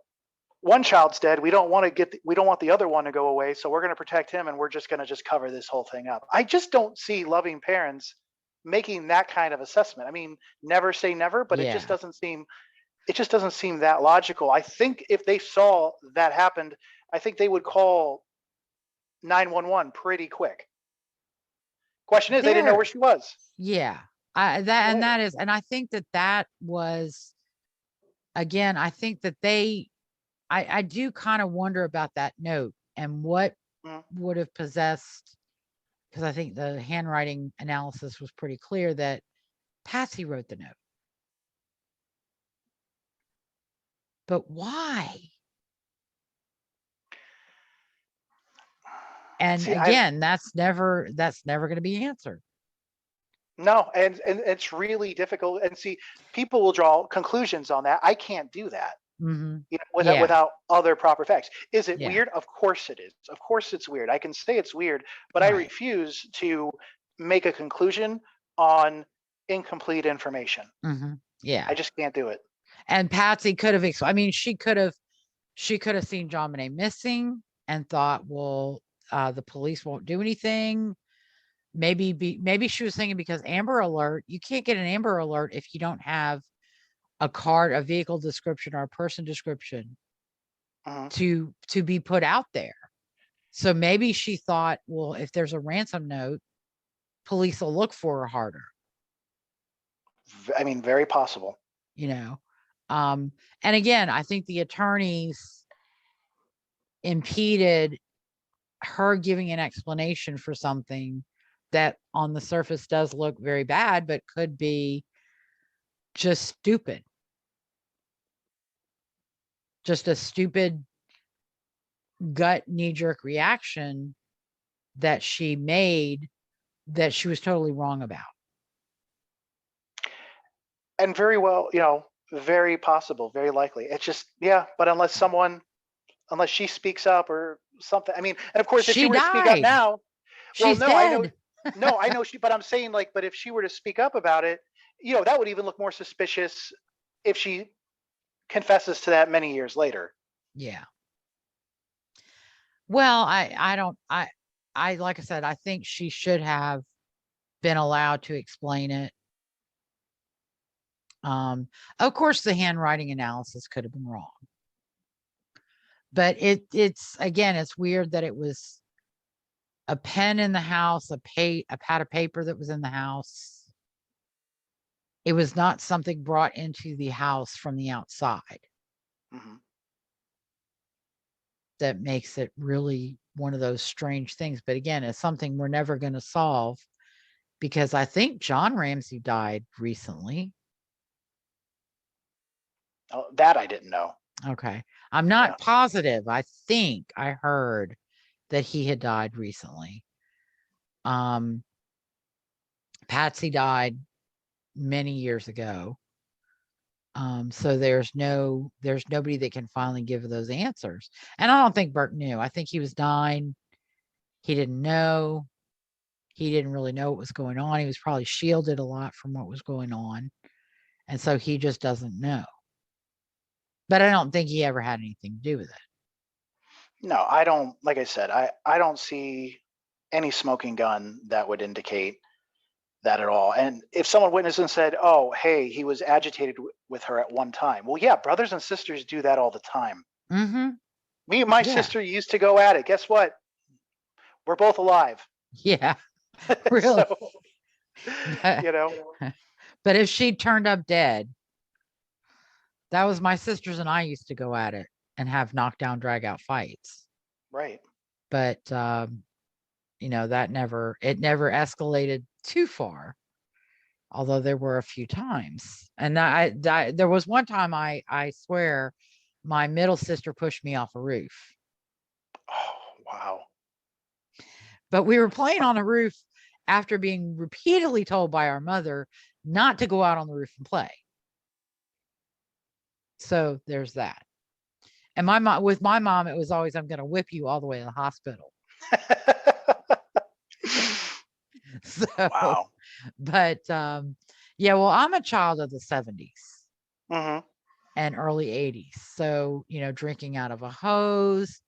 one child's dead. We don't want the other one to go away, so we're going to protect him, and we're just going to cover this whole thing up. I just don't see loving parents making that kind of assessment. I mean, never say never, but it just doesn't seem that logical. I think if they saw that happened, I think they would call 911 pretty quick. Question is, they didn't know where she was. Yeah. And I think that was, again, I think that I do kind of wonder about that note and what would have possessed, because I think the handwriting analysis was pretty clear that Patsy wrote the note. But why? And see, again, that's never going to be answered. No, and it's really difficult. And see, people will draw conclusions on that. I can't do that. Without other proper facts. Is it weird? Of course it is. Of course it's weird. I can say it's weird, but I refuse to make a conclusion on incomplete information. Yeah, I just can't do it. And Patsy could have, she could have seen JonBenet missing and thought, well, the police won't do anything. Maybe she was thinking, because Amber Alert, you can't get an Amber Alert if you don't have a vehicle description or a person description to be put out there. So maybe she thought, well, if there's a ransom note, police will look for her harder. I mean, very possible. And again, I think the attorneys impeded her giving an explanation for something that on the surface does look very bad, but could be just stupid. Just a stupid gut knee-jerk reaction that she made that she was totally wrong about. And very well, very possible, very likely. It's just, but unless she speaks up or something. I mean, and of course, if she were to speak up now, she's dead. I know but I'm saying, but if she were to speak up about it, that would even look more suspicious if she confesses to that many years later. Yeah. Well, like I said, I think she should have been allowed to explain it. Of course, the handwriting analysis could have been wrong, but it's weird that it was a pen in the house, a pad of paper that was in the house. It was not something brought into the house from the outside. That makes it really one of those strange things. But again, it's something we're never going to solve, because I think John Ramsey died recently. That I didn't know. Okay. I'm not positive. I think I heard that he had died recently. Patsy died many years ago. So there's nobody that can finally give those answers. And I don't think Bert knew. I think he was 9. He didn't know. He didn't really know what was going on. He was probably shielded a lot from what was going on. And so he just doesn't know. But I don't think he ever had anything to do with it. No, I don't. Like I said, I don't see any smoking gun that would indicate that at all. And if someone witnessed and said, "Oh, hey, he was agitated with her at one time," well, yeah, brothers and sisters do that all the time. Mm-hmm. Me and my sister used to go at it. Guess what? We're both alive. Yeah, really. So, But if she turned up dead, that was my sisters and I used to go at it and have knockdown, drag out fights. Right. But that never escalated too far. Although there were a few times, and there was one time I swear my middle sister pushed me off a roof. Oh, wow. But we were playing on a roof after being repeatedly told by our mother not to go out on the roof and play. So there's that. And with my mom, it was always, I'm going to whip you all the way to the hospital. So, wow. But well, I'm a child of the 70s and early 80s. So, drinking out of a hose,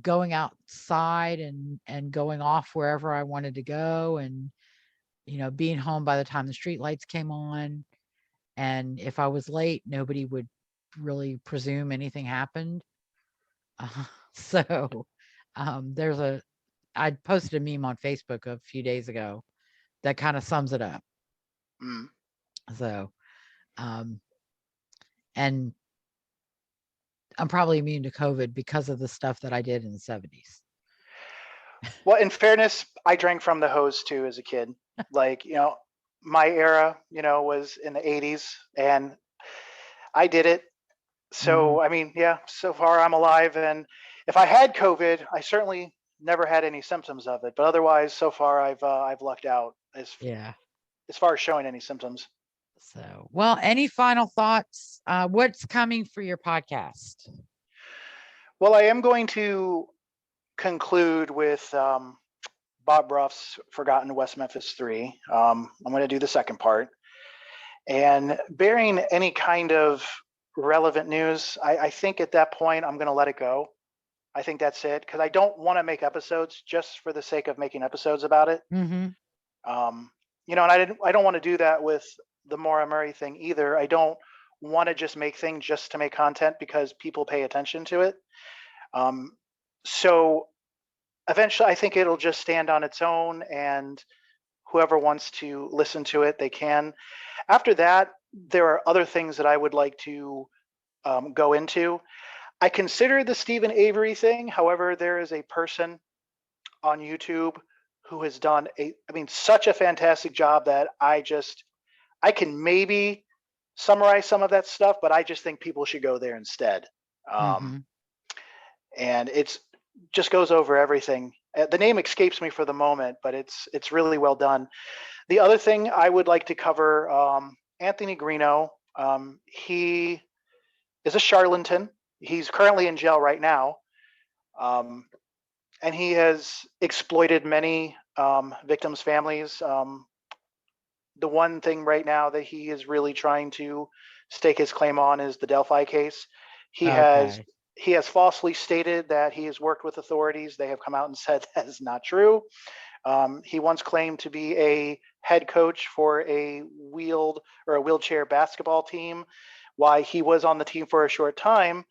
going outside and going off wherever I wanted to go, and, being home by the time the street lights came on. And if I was late, nobody would really presume anything happened. So I posted a meme on Facebook a few days ago that kind of sums it up. So, and I'm probably immune to COVID because of the stuff that I did in the 70s. Well, in fairness, I drank from the hose too as a kid. Like, my era, was in the 80s, and I did it. So, I mean, so far I'm alive. And if I had COVID, I certainly never had any symptoms of it. But otherwise, so far I've lucked out as far as showing any symptoms. So, well, any final thoughts? What's coming for your podcast? Well, I am going to conclude with Bob Ruff's Forgotten West Memphis Three. I'm going to do the second part. And bearing any kind of relevant news, I think at that point I'm going to let it go. I think that's it, because I don't want to make episodes just for the sake of making episodes about it. And I don't want to do that with the Maura Murray thing either. I don't want to just make things just to make content because people pay attention to it. So eventually I think it'll just stand on its own, and whoever wants to listen to it, they can. After that, there are other things that I would like to go into. I consider the Stephen Avery thing. However, there is a person on YouTube who has done such a fantastic job that I can maybe summarize some of that stuff, but I just think people should go there instead. And it's just goes over everything. The name escapes me for the moment, but it's really well done. The other thing I would like to cover, Anthony Greeno. He is a charlatan. He's currently in jail right now. And he has exploited many victims' families. The one thing right now that he is really trying to stake his claim on is the Delphi case. He has falsely stated that he has worked with authorities. They have come out and said that is not true. He once claimed to be a head coach for a wheelchair basketball team. While he was on the team for a short time,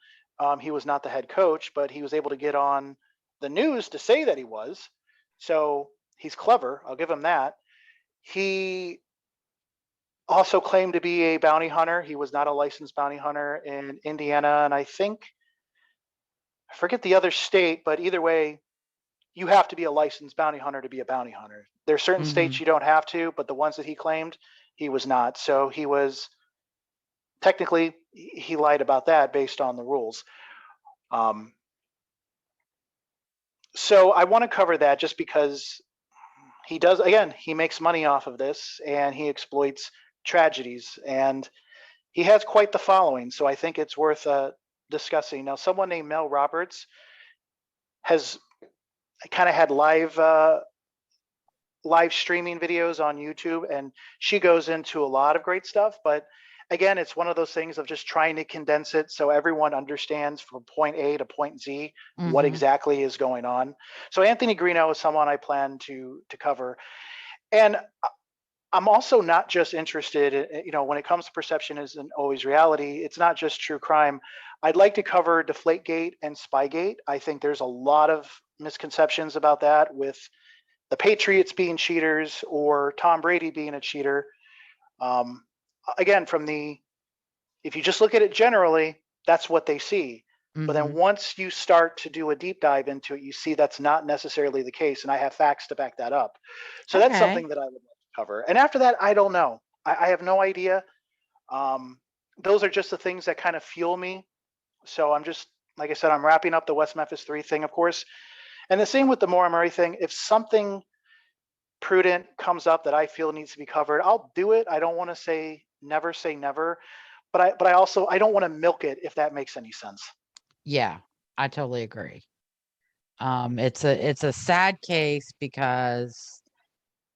he was not the head coach, but he was able to get on the news to say that he was. So he's clever. I'll give him that. He also claimed to be a bounty hunter. He was not a licensed bounty hunter in Indiana, and I forget the other state, but either way, you have to be a licensed bounty hunter to be a bounty hunter. There are certain states you don't have to, but the ones that he claimed, he was not. So he he lied about that based on the rules. So I want to cover that just because he does, again, he makes money off of this and he exploits tragedies, and he has quite the following. So I think it's worth discussing. Now, someone named Mel Roberts has kind of had live streaming videos on YouTube, and she goes into a lot of great stuff. But again, it's one of those things of just trying to condense it so everyone understands from point A to point Z what exactly is going on. So Anthony Greeno is someone I plan to cover. And I'm also not just interested in, when it comes to perception isn't always reality, it's not just true crime. I'd like to cover Deflategate and Spygate. I think there's a lot of misconceptions about that, with the Patriots being cheaters or Tom Brady being a cheater. Again, if you just look at it generally, that's what they see. But then once you start to do a deep dive into it, you see that's not necessarily the case. And I have facts to back that up. So that's something that I would like to cover. And after that, I don't know. I have no idea. Those are just the things that kind of fuel me. So I'm just, like I said, I'm wrapping up the West Memphis 3 thing, of course. And the same with the Maura Murray thing. If something prudent comes up that I feel needs to be covered, I'll do it. I don't want to say never, but I don't want to milk it, if that makes any sense. Yeah, I totally agree. It's a sad case because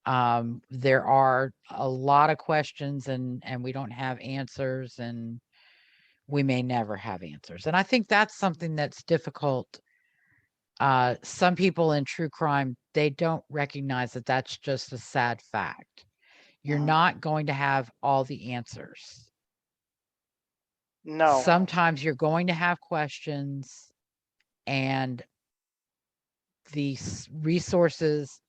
there are a lot of questions and we don't have answers, and we may never have answers. And I think that's something that's difficult. Some people in true crime, they don't recognize that that's just a sad fact. You're not going to have all the answers. No. Sometimes you're going to have questions, and the resources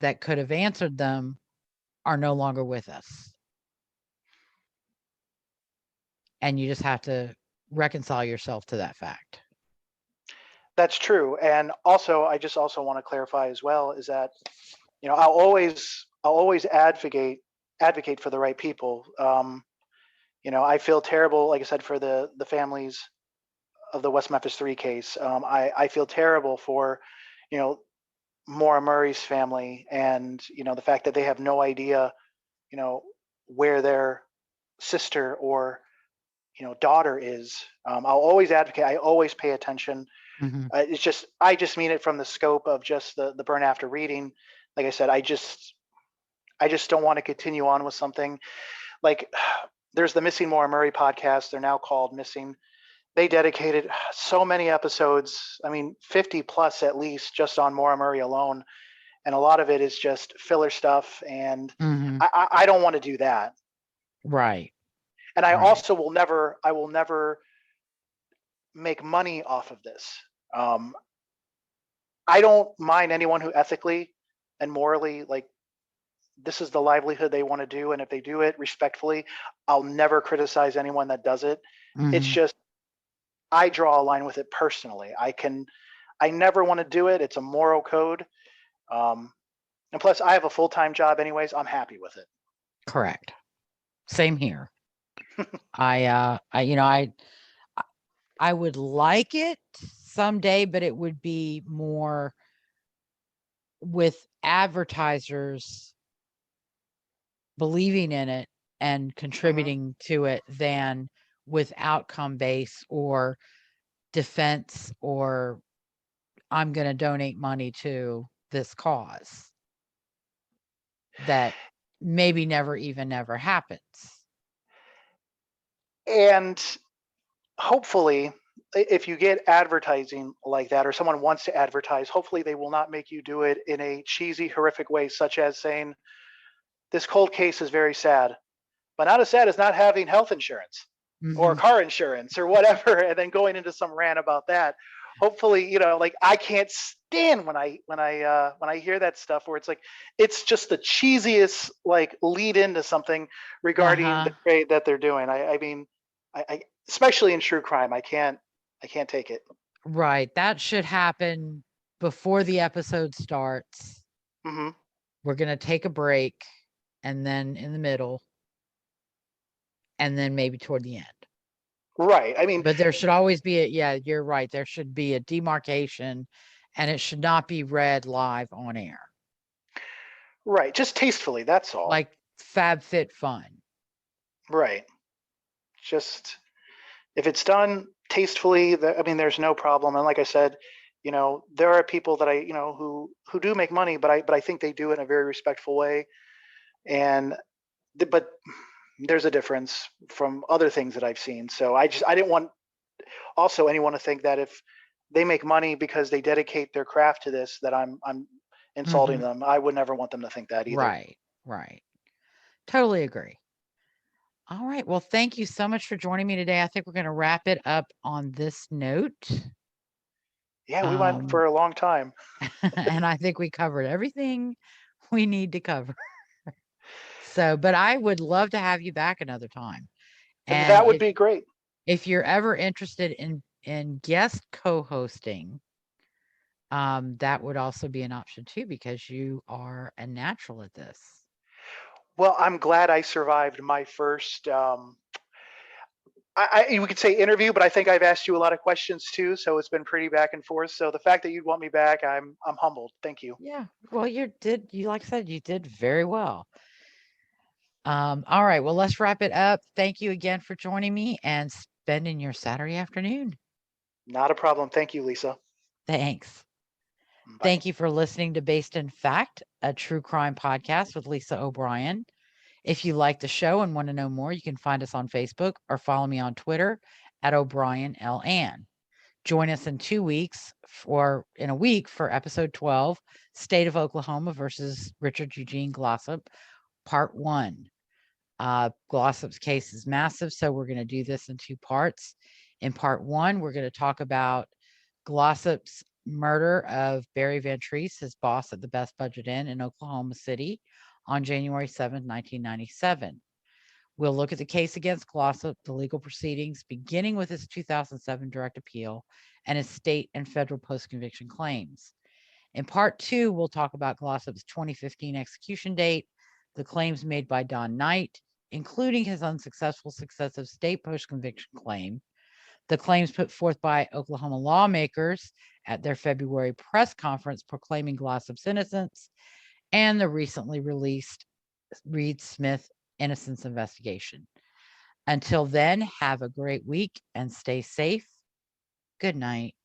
that could have answered them are no longer with us. And you just have to reconcile yourself to that fact. That's true. And also, I just also want to clarify as well is that, I'll always advocate for the right people. I feel terrible, like I said, for the families of the West Memphis 3 case. I feel terrible for, Maura Murray's family, and, the fact that they have no idea, where their sister or, daughter is. I'll always advocate. I always pay attention. I just mean it from the scope of just the burn after reading. Like I said, I just don't want to continue on with something like there's the Missing Maura Murray podcast. They're now called Missing. They dedicated so many episodes, 50 plus at least, just on Maura Murray alone. And a lot of it is just filler stuff. And I don't want to do that. Right. And I also will never make money off of this. I don't mind anyone who ethically and morally, this is the livelihood they want to do. And if they do it respectfully, I'll never criticize anyone that does it. It's just, I draw a line with it personally. I never want to do it. It's a moral code. And plus I have a full-time job anyways. I'm happy with it. Correct. Same here. I would like it someday, but it would be more with advertisers believing in it and contributing to it than with outcome base or defense or I'm going to donate money to this cause that maybe never happens. And hopefully, if you get advertising like that, or someone wants to advertise, hopefully they will not make you do it in a cheesy, horrific way, such as saying, this cold case is very sad, but not as sad as not having health insurance or car insurance or whatever, and then going into some rant about that. Hopefully, I can't stand when I hear that stuff where it's just the cheesiest lead into something regarding the trade that they're doing. I especially in true crime, I can't take it. Right. That should happen before the episode starts. We're going to take a break, and then in the middle, and then maybe toward the end. Right. I mean, But there should always be yeah, you're right. There should be a demarcation, and it should not be read live on air. right. Just tastefully. That's all. Like FabFitFun. Right. Just if it's done tastefully, I mean, there's no problem. And like I said, there are people that who do make money, but I think they do it in a very respectful way. And but there's a difference from other things that I've seen. So I didn't want also anyone to think that if they make money because they dedicate their craft to this, that I'm insulting them. I would never want them to think that either. Right. Totally agree. All right. Well, thank you so much for joining me today. I think we're going to wrap it up on this note. Yeah, we went for a long time. And I think we covered everything we need to cover. So, but I would love to have you back another time. And that would be great. If you're ever interested in guest co-hosting, that would also be an option too, because you are a natural at this. Well, I'm glad I survived my first we could say interview, but I think I've asked you a lot of questions too, so it's been pretty back and forth. So the fact that you'd want me back, I'm humbled. Thank you. Yeah. Well, you like I said, you did very well. All right. Well, let's wrap it up. Thank you again for joining me and spending your Saturday afternoon. Not a problem. Thank you, Lisa. Thanks. Bye. Thank you for listening to Based in Fact, a true crime podcast with Lisa O'Brien. If you like the show and want to know more, you can find us on Facebook or follow me on Twitter at O'Brien L. Ann. Join us in 2 weeks in a week for episode 12, State of Oklahoma versus Richard Eugene Glossop, part 1. Glossop's case is massive, so we're going to do this in 2 parts. In part 1, we're going to talk about Glossop's murder of Barry Van Treese, his boss at the Best Budget Inn in Oklahoma City on January 7, 1997. We'll look at the case against Glossop, the legal proceedings, beginning with his 2007 direct appeal and his state and federal post-conviction claims. In part 2, we'll talk about Glossop's 2015 execution date, the claims made by Don Knight, including his unsuccessful successive state post-conviction claim, the claims put forth by Oklahoma lawmakers at their February press conference proclaiming Glossop's innocence, and the recently released Reed Smith innocence investigation. Until then, have a great week and stay safe. Good night.